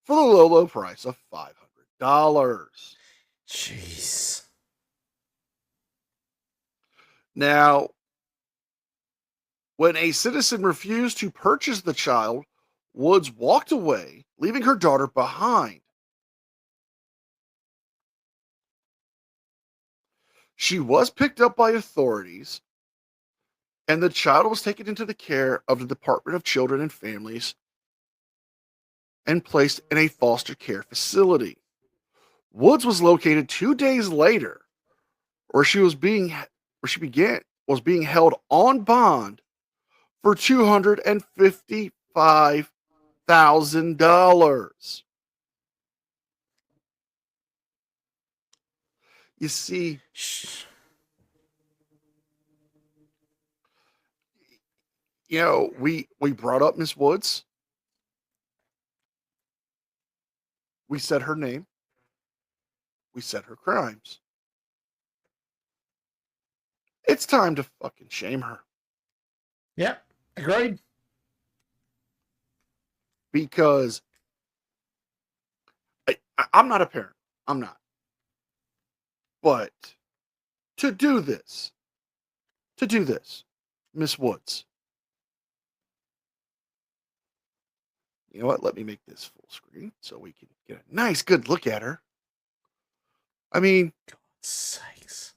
for the low price of $500. Jeez. Now, when a citizen refused to purchase the child, Woods walked away, leaving her daughter behind. She was picked up by authorities, and the child was taken into the care of the Department of Children and Families and placed in a foster care facility. Woods was located 2 days later, where she was being held on bond for $255,000. You see, we brought up Miss Woods. We said her name. We said her crimes. It's time to fucking shame her. Yep, agreed. Because I'm not a parent. I'm not. But to do this, Miss Woods, you know what? Let me make this full screen so we can get a nice, good look at her. I mean, God's sakes.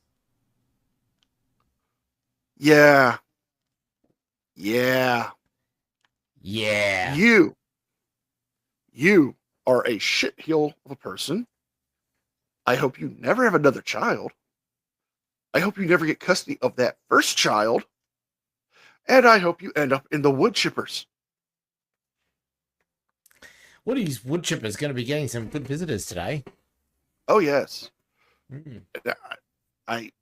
Yeah. Yeah. You are a shitheel of a person. I hope you never have another child. I hope you never get custody of that first child. And I hope you end up in the wood chippers. Woody's wood chipper's going to be getting some good visitors today. Oh, yes. Mm. I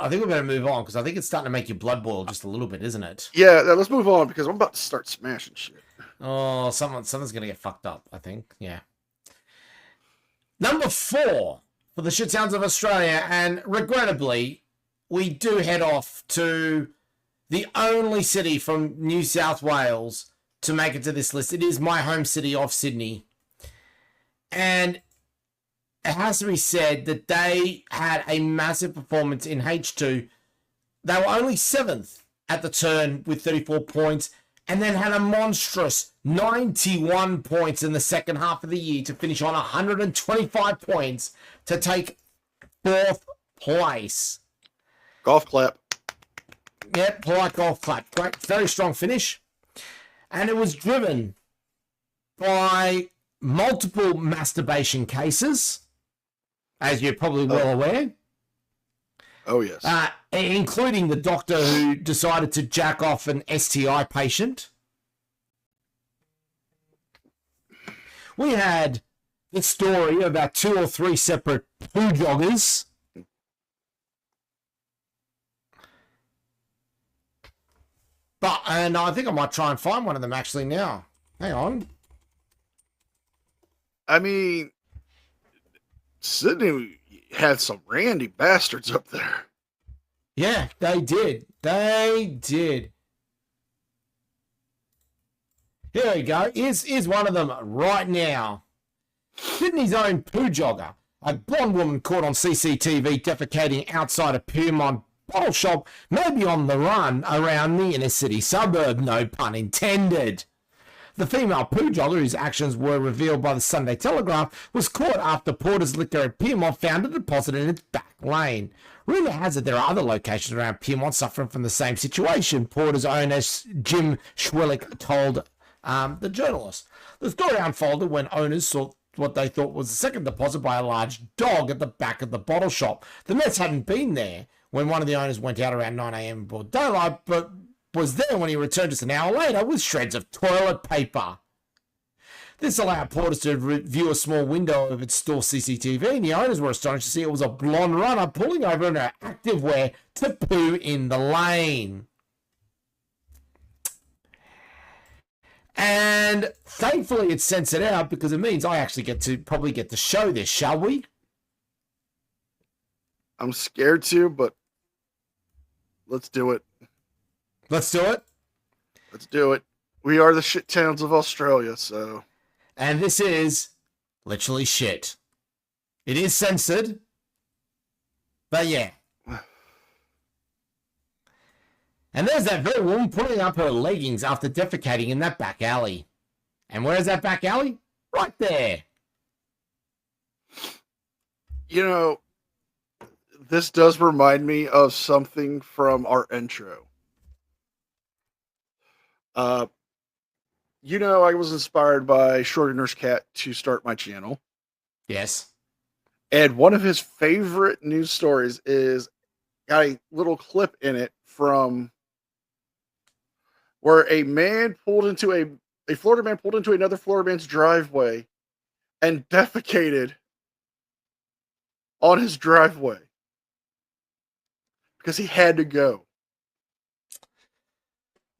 think we better move on because I think it's starting to make your blood boil just a little bit, isn't it? Yeah, let's move on because I'm about to start smashing shit. Oh, something's going to get fucked up, I think. Yeah. Number 4 for the shit sounds of Australia, and regrettably, we do head off to the only city from New South Wales to make it to this list. It is my home city of Sydney. And it has to be said that they had a massive performance in H2. They were only 7th at the turn with 34 points, and then had a monstrous 91 points in the second half of the year to finish on 125 points to take 4th place. Golf clap. Yep, polite golf clap. Great, very strong finish. And it was driven by multiple masturbation cases, as you're probably well aware. Oh, yes. Including the doctor who decided to jack off an STI patient. We had the story about 2 or 3 separate poo joggers. And I think I might try and find one of them actually now. Hang on. I mean, Sydney had some randy bastards up there. Yeah, they did. They did. Here we go. Here's one of them right now. Sydney's own poo jogger. A blonde woman caught on CCTV defecating outside a Piermont bottle shop, maybe on the run around the inner city suburb, no pun intended. The female poo jogger, whose actions were revealed by the Sunday Telegraph, was caught after Porter's Liquor at Piermont found a deposit in its back lane. Rumour has it there are other locations around Piermont suffering from the same situation, Porter's owner Jim Schwillick told the journalist. The story unfolded when owners saw what they thought was a second deposit by a large dog at the back of the bottle shop. The mess hadn't been there when one of the owners went out around 9 a.m. broad daylight, but was there when he returned just an hour later with shreds of toilet paper. This allowed Porter to view a small window of its store CCTV, and the owners were astonished to see it was a blonde runner pulling over in her activewear to poo in the lane. And thankfully it's censored out because it means I actually probably get to show this, shall we? I'm scared to, but let's do it. Let's do it. Let's do it. We are the shit towns of Australia, so. And this is literally shit. It is censored, but yeah. And there's that very woman pulling up her leggings after defecating in that back alley. And where's that back alley? Right there. You know, this does remind me of something from our intro. You know, I was inspired by Shorty Nurse Cat to start my channel. Yes. And one of his favorite news stories is got a little clip in it from where a man pulled into a Florida man pulled into another Florida man's driveway and defecated on his driveway because he had to go.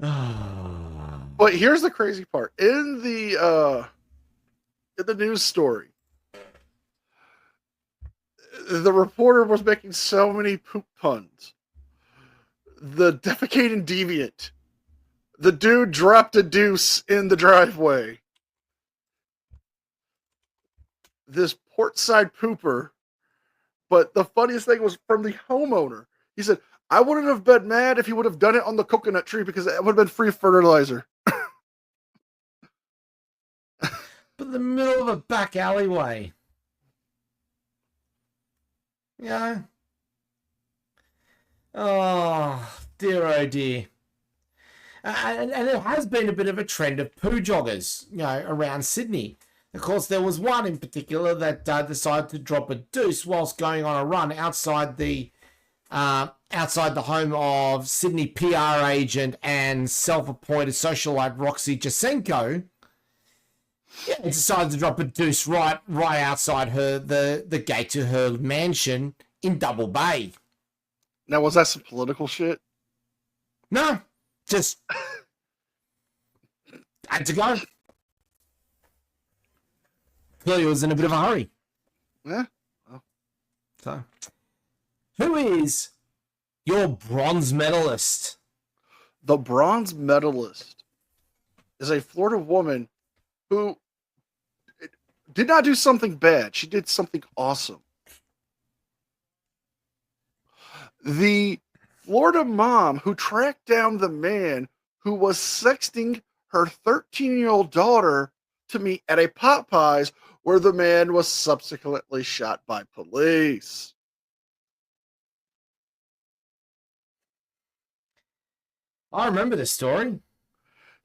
But here's the crazy part. In the news story, the reporter was making so many poop puns. The defecating deviant. The dude dropped a deuce in the driveway. This portside pooper. But the funniest thing was from the homeowner. He said, I wouldn't have been mad if he would have done it on the coconut tree because it would have been free fertilizer. But the middle of a back alleyway. Yeah. Oh, dear, oh dear. And there has been a bit of a trend of poo joggers, around Sydney. Of course, there was one in particular that decided to drop a deuce whilst going on a run outside the home of Sydney PR agent and self-appointed socialite Roxy Jasenko. Yeah, he decided to drop a deuce right outside the gate to her mansion in Double Bay. Now, was that some political shit? No, just had to go. Clearly, was in a bit of a hurry. Yeah. Well. So, who is your bronze medalist? The bronze medalist is a Florida woman who did not do something bad. She did something awesome. The Florida mom who tracked down the man who was sexting her 13-year-old daughter to meet at a Popeyes where the man was subsequently shot by police. I remember this story.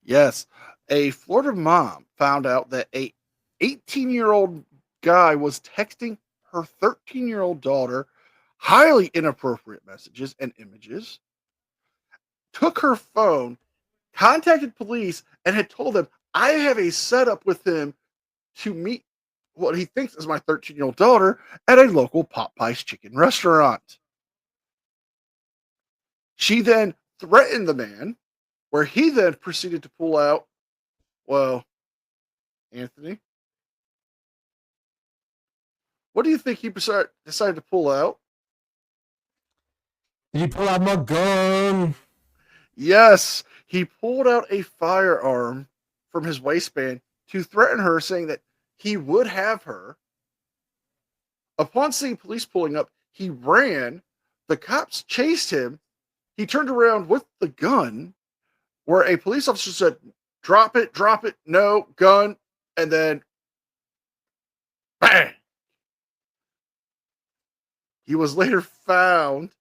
Yes, a Florida mom found out that a 18-year-old guy was texting her 13-year-old daughter highly inappropriate messages and images, took her phone, contacted police, and had told them, I have a setup with him to meet what he thinks is my 13-year-old daughter at a local Popeyes chicken restaurant. She then threatened the man, where he then proceeded to pull out, well, Anthony, what do you think he decided to pull out? Did you pull out my gun? Yes, he pulled out a firearm from his waistband to threaten her, saying that he would have her. Upon seeing police pulling up, he ran. The cops chased him. He turned around with the gun, where a police officer said, drop it, no, gun, and then bang! He was later found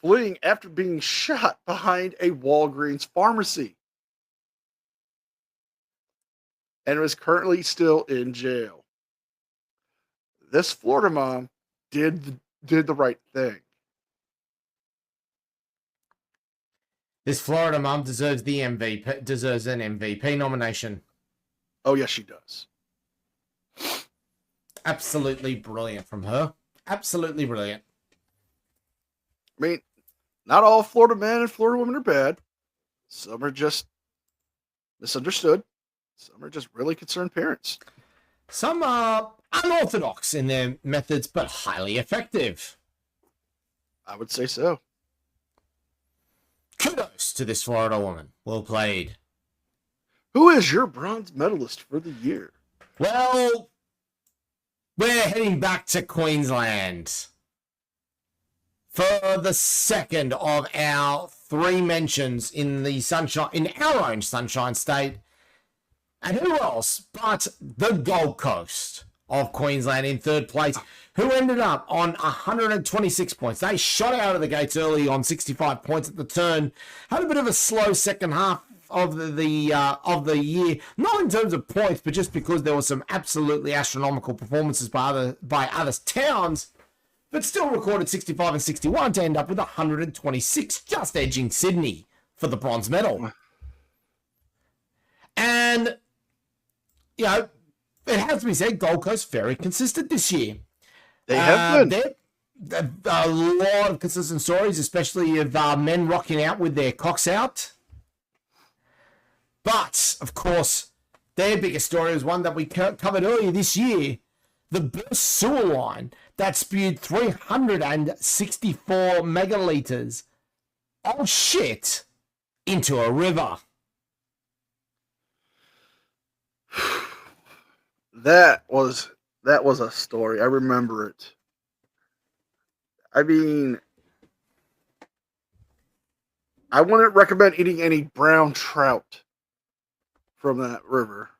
fleeing after being shot behind a Walgreens pharmacy and is currently still in jail. This Florida mom did the right thing. This Florida mom deserves an MVP nomination. Oh, yes, she does. Absolutely brilliant from her. Absolutely brilliant. I mean, not all Florida men and Florida women are bad. Some are just misunderstood. Some are just really concerned parents. Some are unorthodox in their methods, but highly effective. I would say so. Kudos to this Florida woman. Well played. Who is your bronze medalist for the year? Well, we're heading back to Queensland for the second of our three mentions in our own Sunshine State. And who else but the Gold Coast of Queensland in third place, who ended up on 126 points. They shot out of the gates early on 65 points at the turn. Had a bit of a slow second half of the year, not in terms of points, but just because there were some absolutely astronomical performances by other towns, but still recorded 65 and 61 to end up with 126, just edging Sydney for the bronze medal. And, you know, it has to be said, Gold Coast very consistent this year. They have been. A lot of consistent stories, especially of men rocking out with their cocks out. But, of course, their biggest story was one that we covered earlier this year. The burst sewer line that spewed 364 megalitres of shit into a river. That was a story. I remember it. I mean, I wouldn't recommend eating any brown trout from that river.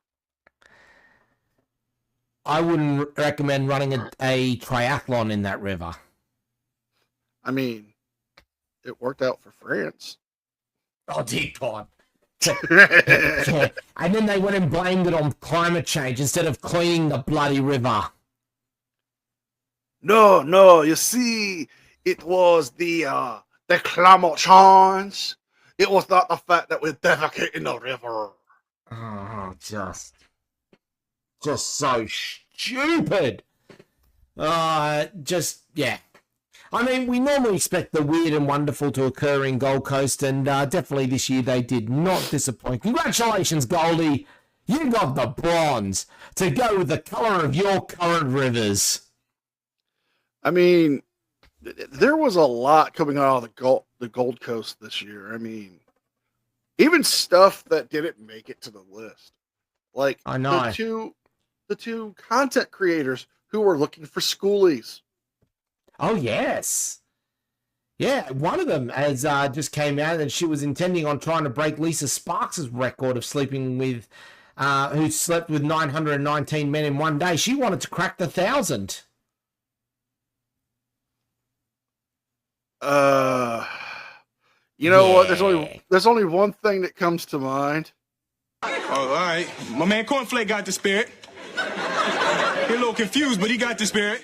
I wouldn't recommend running a triathlon in that river. I mean, it worked out for France. Oh, dear God. Yeah. And then they went and blamed it on climate change instead of cleaning the bloody river. No, you see, it was the climate change. It was not the fact that we're defecating the river. Oh, just so stupid. Yeah. I mean, we normally expect the weird and wonderful to occur in Gold Coast, and definitely this year they did not disappoint. Congratulations, Goldie. You got the bronze to go with the colour of your current rivers. I mean, there was a lot coming out of the Gold Coast this year. I mean, even stuff that didn't make it to the list. Like I know. the two content creators who were looking for schoolies. Oh, yes. Yeah, one of them has just came out and she was intending on trying to break Lisa Sparks' record of sleeping with, who slept with 919 men in one day. She wanted to crack the 1,000. You know what? There's only one thing that comes to mind. Oh, all right. My man Cornflake got the spirit. He a little confused, but he got the spirit.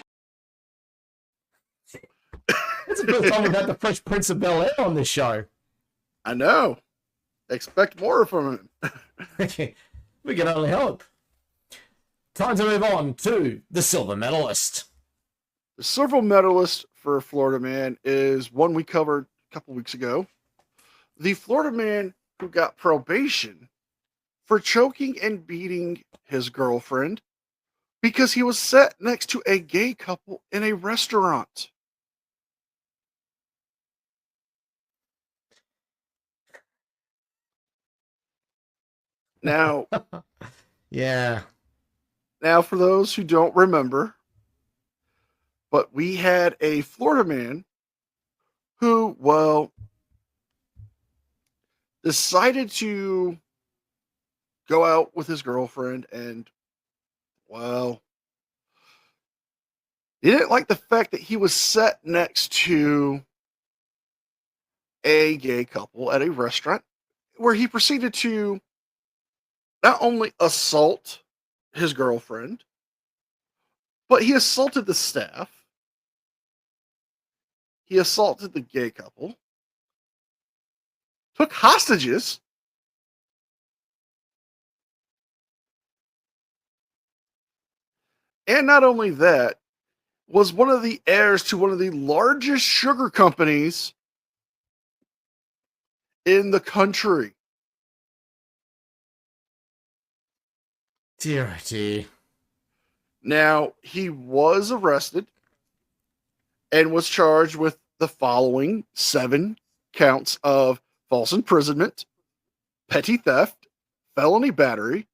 It's the first time we've had the Fresh Prince of Bel-Air on this show. I know. Expect more from him. We can only hope. Time to move on to the silver medalist. The silver medalist for Florida Man is one we covered a couple weeks ago. The Florida man who got probation for choking and beating his girlfriend because he was sat next to a gay couple in a restaurant. Now, Yeah. now for those who don't remember, but we had a Florida man who, well, decided to go out with his girlfriend and, well, he didn't like the fact that he was sat next to a gay couple at a restaurant where he proceeded to not only assault his girlfriend, but he assaulted the staff. He assaulted the gay couple, took hostages, and not only that, was one of the heirs to one of the largest sugar companies in the country. Dear. Now, he was arrested and was charged with the following 7 counts of false imprisonment, petty theft, felony battery,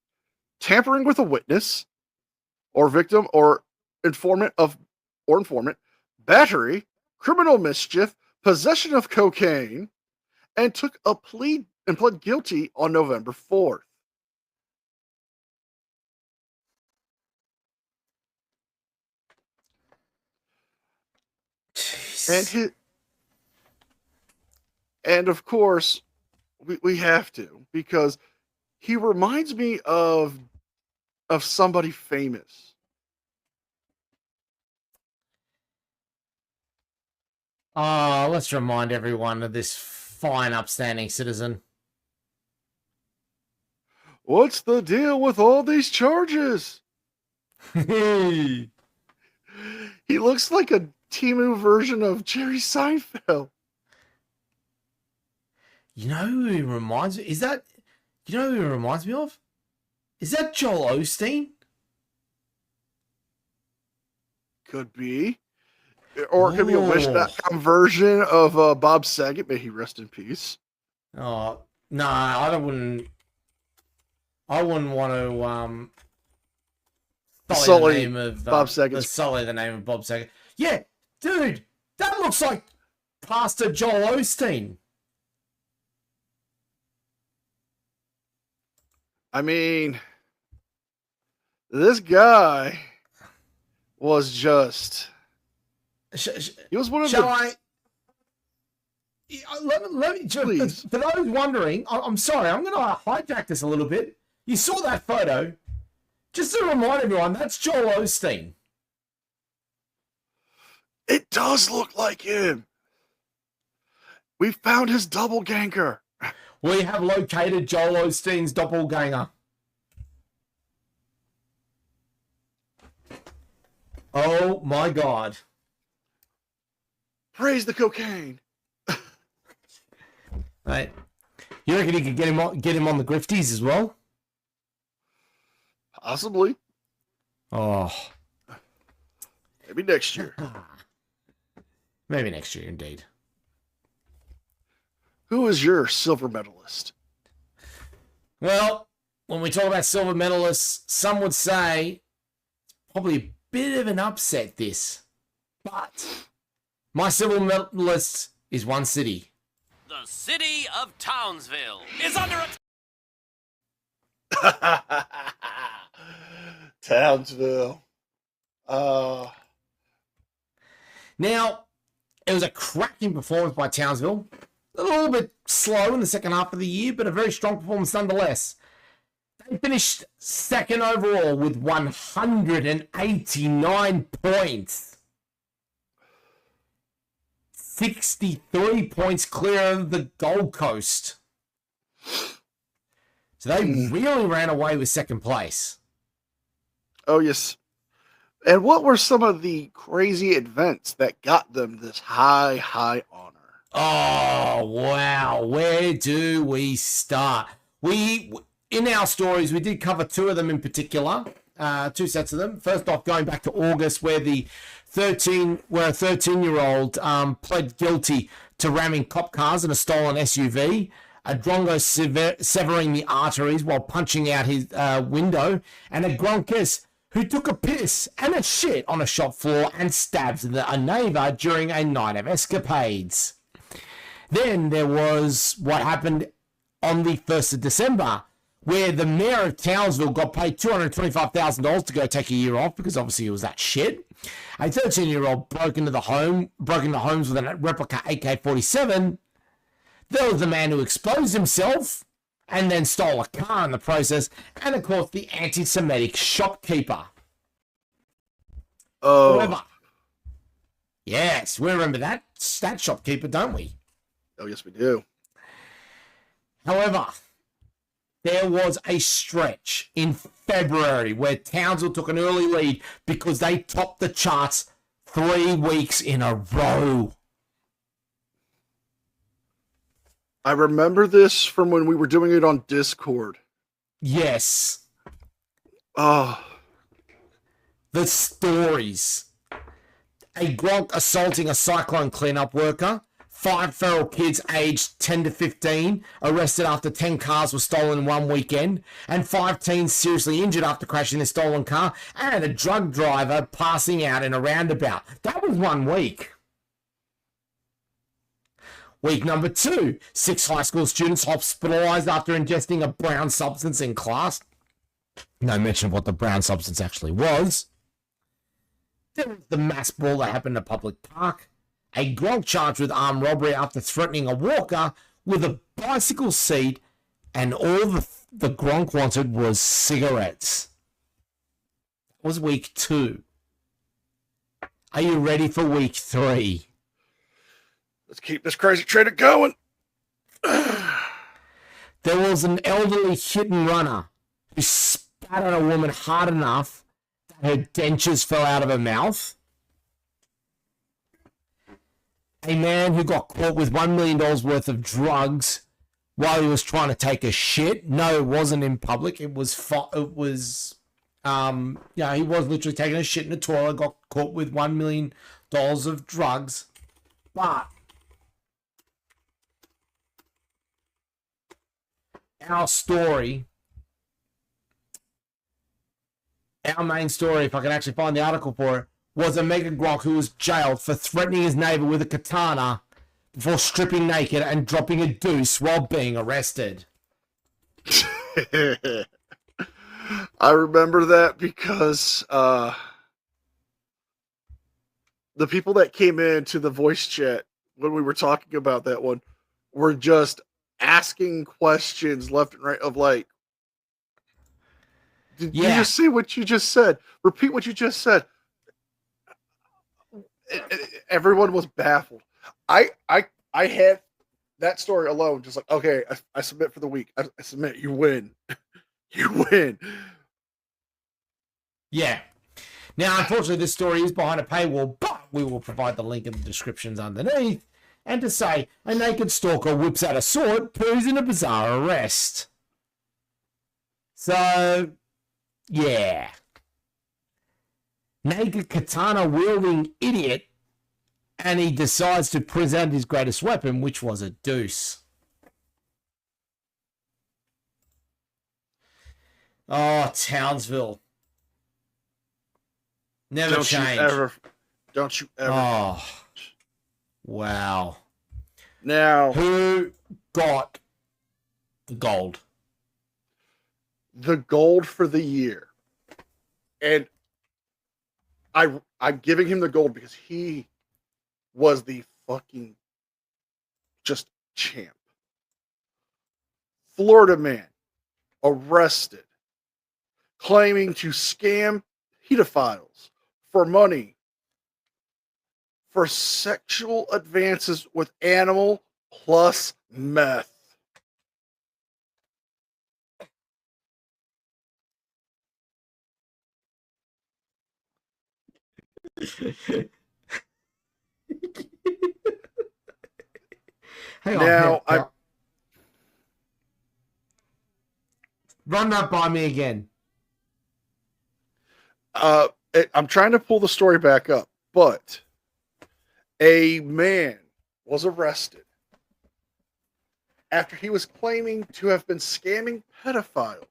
tampering with a witness or victim or informant, battery, criminal mischief, possession of cocaine, and took a plea and pled guilty on November 4th. And of course, we have to, because he reminds me of somebody famous. Oh, let's remind everyone of this fine, upstanding citizen. What's the deal with all these charges? Hey. He looks like a Timu version of Jerry Seinfeld. You know who he reminds me? You know who he reminds me of? Is that Joel Osteen? Could be. Or it could be a Wish.com version of Bob Saget. May he rest in peace. Oh, no, I wouldn't want to sully the name of Bob Saget. Sully the name of Bob Saget. Yeah, dude, that looks like Pastor Joel Osteen. I mean, this guy was just... He was one of let me Please. for those wondering, I'm sorry, I'm going to hijack this a little bit. You saw that photo. Just to remind everyone, that's Joel Osteen. It does look like him. We found his doppelganger. We have located Joel Osteen's doppelganger. Oh my God. Praise the cocaine. Right. You reckon you could get him on the grifties as well? Possibly. Oh. Maybe next year. Maybe next year, indeed. Who is your silver medalist? Well, when we talk about silver medalists, some would say it's probably a bit of an upset, this. But my silver medalist is one city. The city of Townsville is under Townsville. Now, it was a cracking performance by Townsville. A little bit slow in the second half of the year, but a very strong performance nonetheless. They finished second overall with 189 points. 63 points clear of the Gold Coast. So they really ran away with second place. Oh, yes. And what were some of the crazy events that got them this high honor? Oh, wow. Where do we start? In our stories, we did cover two of them in particular, two sets of them. First off, going back to August, where a 13-year-old pled guilty to ramming cop cars in a stolen SUV, a drongo severing the arteries while punching out his window, and a gronkess who took a piss and a shit on a shop floor and stabs a neighbor during a night of escapades. Then there was what happened on the 1st of December, where the mayor of Townsville got paid $225,000 to go take a year off because obviously it was that shit. A 13-year-old broke into homes with a replica AK-47. There was the man who exposed himself and then stole a car in the process, and of course the anti-Semitic shopkeeper. Oh. However, yes, we remember that shopkeeper, don't we? Oh, yes, we do. However, there was a stretch in February where Townsville took an early lead because they topped the charts 3 weeks in a row. I remember this from when we were doing it on Discord. Yes. Oh. The stories. A Gronk assaulting a Cyclone cleanup worker. 5 feral kids aged 10 to 15 arrested after 10 cars were stolen in one weekend, and 5 teens seriously injured after crashing a stolen car, and a drug driver passing out in a roundabout. That was 1 week. Week number 2, 6 high school students hospitalized after ingesting a brown substance in class. No mention of what the brown substance actually was. There was the mass brawl that happened in a public park. A Gronk charged with armed robbery after threatening a walker with a bicycle seat, and all the Gronk wanted was cigarettes. That was week 2. Are you ready for week 3? Let's keep this crazy train going. There was an elderly hit and runner who spat on a woman hard enough that her dentures fell out of her mouth. A man who got caught with $1 million worth of drugs while he was trying to take a shit. No, it wasn't in public. He was literally taking a shit in a toilet, got caught with $1 million of drugs. But our main story, if I can actually find the article for it, was a Mega Gronk who was jailed for threatening his neighbor with a katana before stripping naked and dropping a deuce while being arrested. I remember that because the people that came into the voice chat when we were talking about that one, were just asking questions left and right of like, did you just say what you just said? Repeat what you just said. Everyone was baffled. I had that story alone, just like, okay, I submit for the week. I submit. You win. You win. Yeah. Now, unfortunately, this story is behind a paywall, but we will provide the link in the descriptions underneath. And to say, a naked stalker whips out a sword, proves in a bizarre arrest. So, yeah. Naked katana wielding idiot, and he decides to present his greatest weapon, which was a deuce. Oh, Townsville. Never change. Don't you ever. Oh, wow. Now, who got the gold? The gold for the year, and I'm giving him the gold because he was the fucking just champ. Florida man arrested, claiming to scam pedophiles for money for sexual advances with animal plus meth. Hang on. Run that by me again. I'm trying to pull the story back up, but a man was arrested after he was claiming to have been scamming pedophiles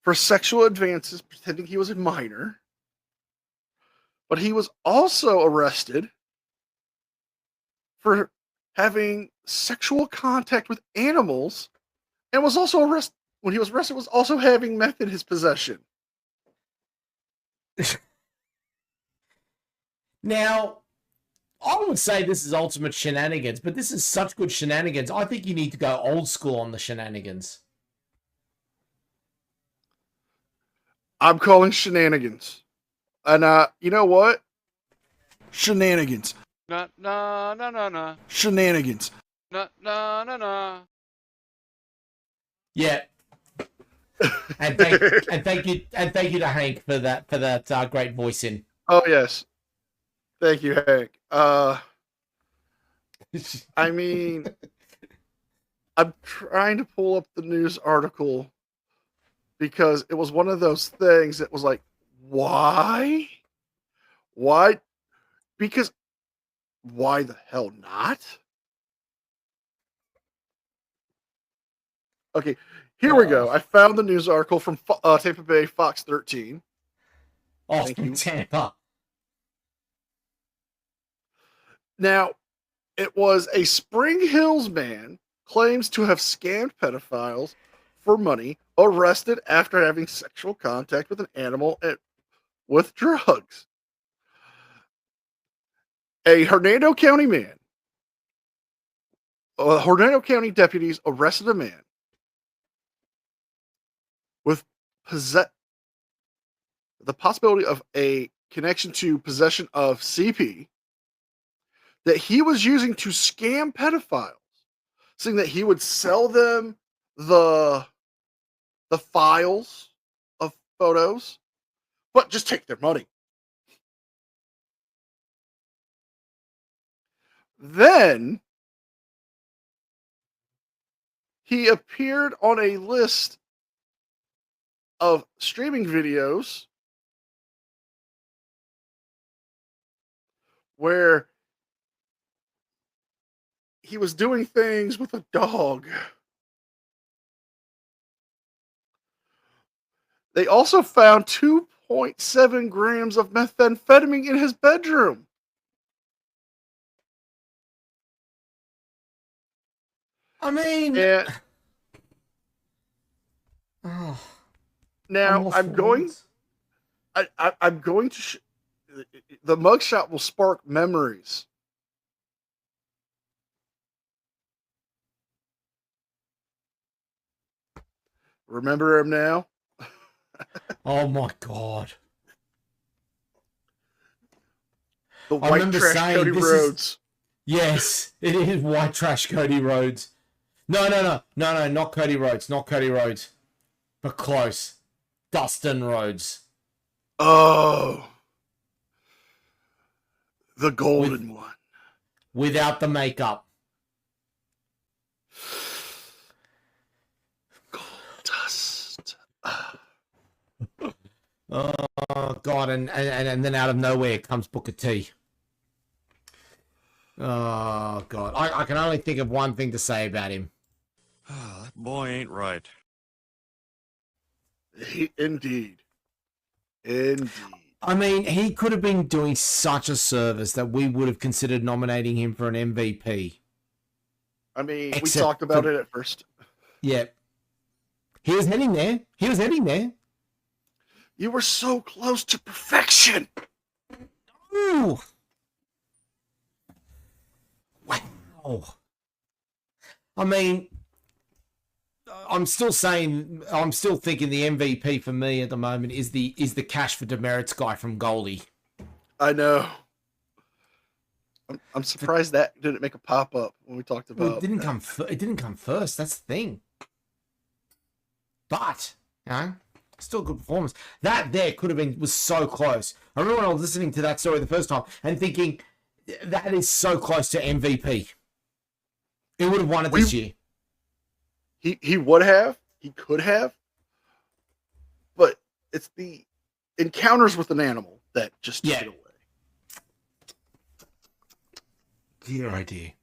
for sexual advances, pretending he was a minor. But he was also arrested for having sexual contact with animals, and was also arrested. When he was arrested, was also having meth in his possession. Now, I would say this is ultimate shenanigans, but this is such good shenanigans. I think you need to go old school on the shenanigans. I'm calling shenanigans. And you know what? Shenanigans. No, no, no, no, no. Shenanigans. No, no, no, no. Yeah. And thank you to Hank for that great voicing. Oh yes, thank you, Hank. I mean, I'm trying to pull up the news article because it was one of those things that was like, why? Because why the hell not? Okay. Here we go. I found the news article from Tampa Bay Fox 13. Oh, from Tampa. Now, it was a Spring Hills man claims to have scammed pedophiles for money, arrested after having sexual contact with an animal with drugs. A Hernando County man. Hernando County deputies arrested a man with the possibility of a connection to possession of CP that he was using to scam pedophiles, saying that he would sell them the files of photos, but just take their money. Then he appeared on a list of streaming videos where he was doing things with a dog. They also found 2.7 grams of methamphetamine in his bedroom. I mean, now I'm going to the mugshot will spark memories. Remember him now? Oh my God. The I white remember trash saying Cody this Rhodes. Yes, it is white trash Cody Rhodes. No, not Cody Rhodes, not Cody Rhodes. But close. Dustin Rhodes. Oh. The golden one. Without the makeup. Gold dust. Oh God, and then out of nowhere comes Booker T. Oh God, I can only think of one thing to say about him. That boy ain't right. Indeed. I mean, he could have been doing such a service that we would have considered nominating him for an MVP. I mean, Except we talked about it at first. Yeah. He was heading there. You were so close to perfection. Ooh. Wow. I mean, I'm still thinking the MVP for me at the moment is the cash for demerits guy from goalie. I know. I'm surprised that didn't make a pop up when we talked about. Well, it didn't come first. That's the thing. But still a good performance. That there was so close. I remember when I was listening to that story the first time and thinking that is so close to MVP. He would have won it this year. He would have. He could have. But it's the encounters with an animal that just took it away. Dear idea.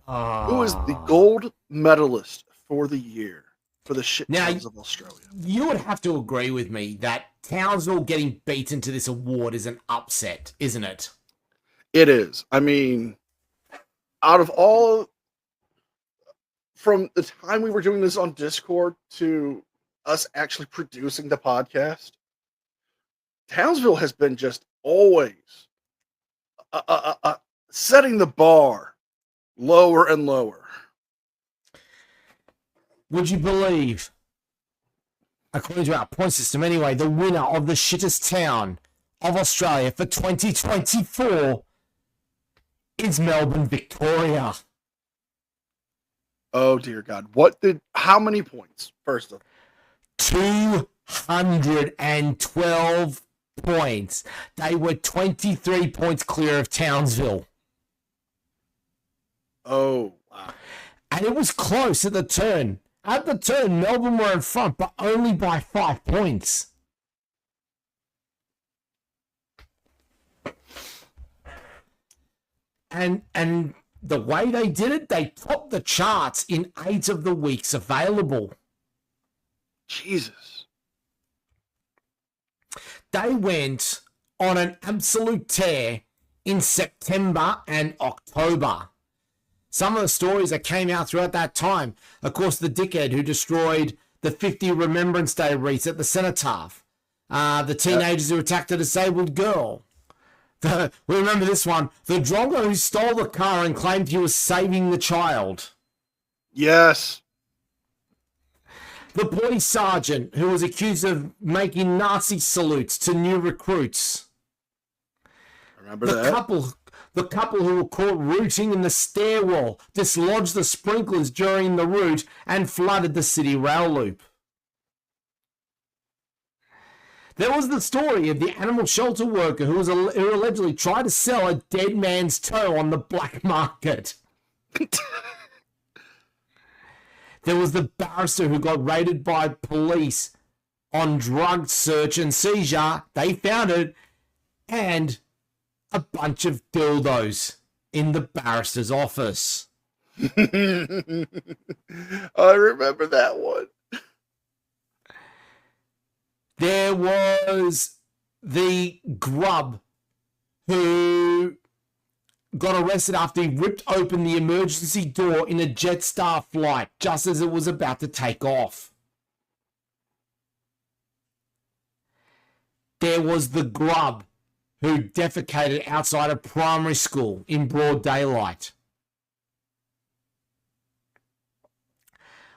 Who is the gold medalist for the year for the shit towns of Australia? You would have to agree with me that Townsville getting beaten to this award is an upset, isn't it? It is. I mean, out of all, from the time we were doing this on Discord to us actually producing the podcast, Townsville has been just always setting the bar lower and lower. Would you believe, according to our point system anyway, the winner of the shittest town of Australia for 2024 is Melbourne, Victoria. Oh dear God. How many points? First of all, 212 points. They were 23 points clear of Townsville. Oh, wow. And it was close at the turn. At the turn, Melbourne were in front, but only by 5 points. And the way they did it, they topped the charts in 8 of the weeks available. Jesus. They went on an absolute tear in September and October. Some of the stories that came out throughout that time, of course, the dickhead who destroyed the 50 Remembrance Day wreaths at the Cenotaph, the teenagers who attacked a disabled girl. We remember this one, the drongo who stole the car and claimed he was saving the child. Yes. The police sergeant who was accused of making Nazi salutes to new recruits. Remember that? The couple who were caught rooting in the stairwell dislodged the sprinklers during the route and flooded the city rail loop. There was the story of the animal shelter worker who allegedly tried to sell a dead man's toe on the black market. There was the barrister who got raided by police on drug search and seizure. They found it. And a bunch of dildos in the barrister's office. I remember that one. There was the grub who got arrested after he ripped open the emergency door in a Jetstar flight just as it was about to take off. There was the grub who defecated outside a primary school in broad daylight.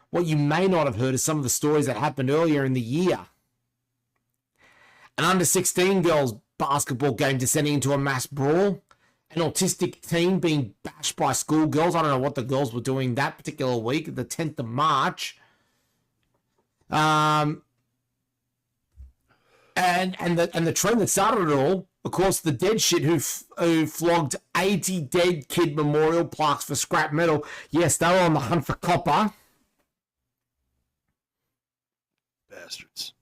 What you may not have heard is some of the stories that happened earlier in the year. An under-16 girls basketball game descending into a mass brawl. An autistic teen being bashed by schoolgirls. I don't know what the girls were doing that particular week, the 10th of March. And the trend that started it all, of course, the dead shit who flogged 80 dead kid memorial plaques for scrap metal. Yes, they were on the hunt for copper. Bastards.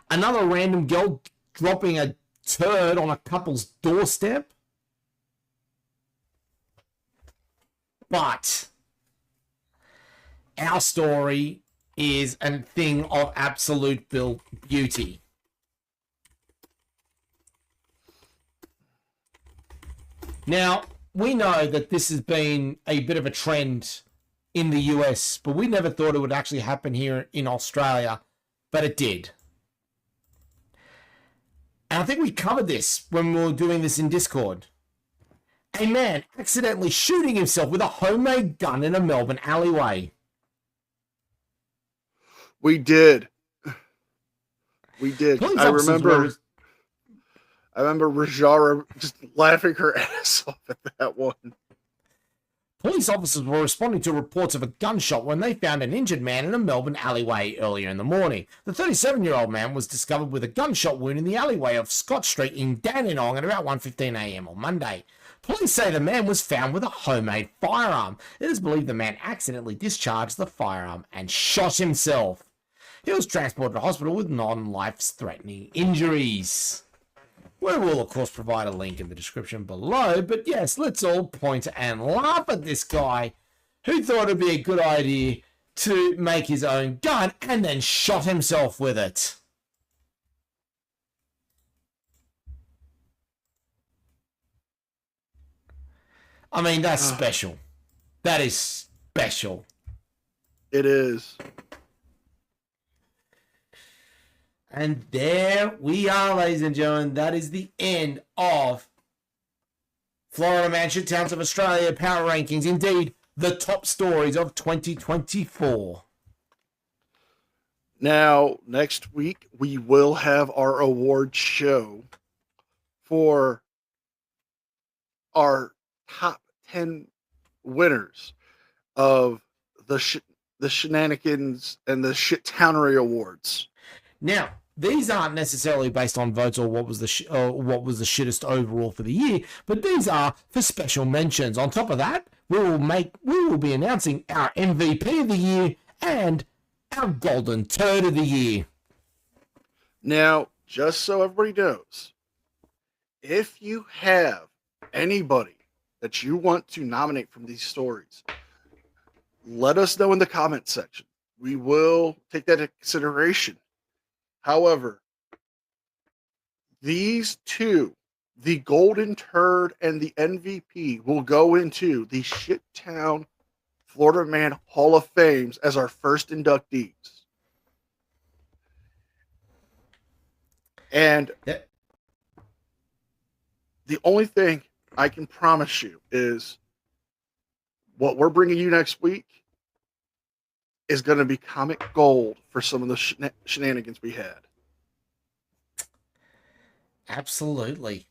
Another random girl dropping a turd on a couple's doorstep. But our story is a thing of absolute beauty. Now, we know that this has been a bit of a trend in the US, but we never thought it would actually happen here in Australia, but it did. And I think we covered this when we were doing this in Discord. A man accidentally shooting himself with a homemade gun in a Melbourne alleyway. We did. We did. Police I officers remember Rajara just laughing her ass off at that one. Police officers were responding to reports of a gunshot when they found an injured man in a Melbourne alleyway earlier in the morning. The 37-year-old man was discovered with a gunshot wound in the alleyway of Scott Street in Dandenong at about 1:15 a.m. on Monday. Police say the man was found with a homemade firearm. It is believed the man accidentally discharged the firearm and shot himself. He was transported to hospital with non-life-threatening injuries. We will, of course, provide a link in the description below, but yes, let's all point and laugh at this guy who thought it'd be a good idea to make his own gun and then shot himself with it. I mean, that's special. That is special. It is. And there we are, ladies and gentlemen. That is the end of Florida Man Shit Towns of Australia Power Rankings. Indeed, the top stories of 2024. Now, next week, we will have our award show for our top 10 winners of the Shenanigans and the Shit Townery Awards. Now, these aren't necessarily based on votes or what was the shittest overall for the year, but these are for special mentions. On top of that, we will be announcing our MVP of the year and our golden turd of the year. Now, just so everybody knows, if you have anybody that you want to nominate from these stories, let us know in the comment section. We will take that into consideration. However, these two, the Golden Turd and the MVP, will go into the Shittown Florida Man Hall of Fames as our first inductees. And the only thing I can promise you is what we're bringing you next week is going to be comic gold for some of the shenanigans we had. Absolutely.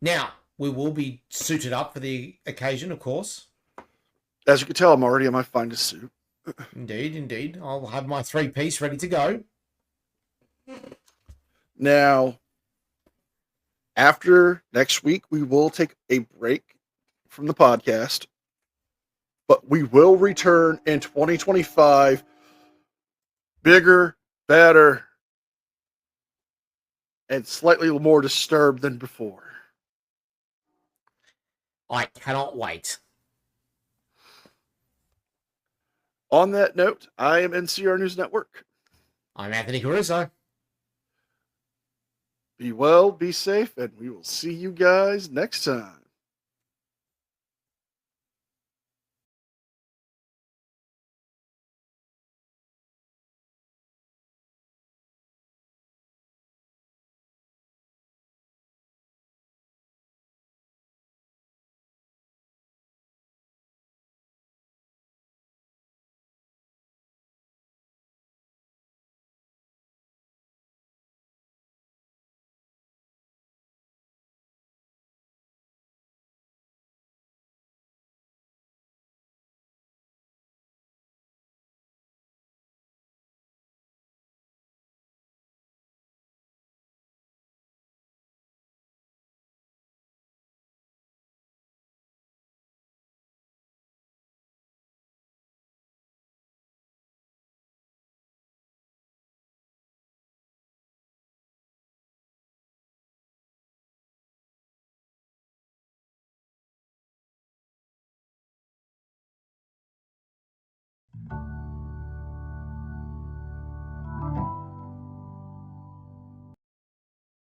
Now, we will be suited up for the occasion, of course. As you can tell, I'm already in my finest suit. Indeed, indeed. I'll have my 3-piece ready to go. Now, after next week, we will take a break from the podcast, but we will return in 2025 bigger, better, and slightly more disturbed than before. I cannot wait. On that note, I am NCR News Network. I'm Anthony Caruso. Be well, be safe, and we will see you guys next time.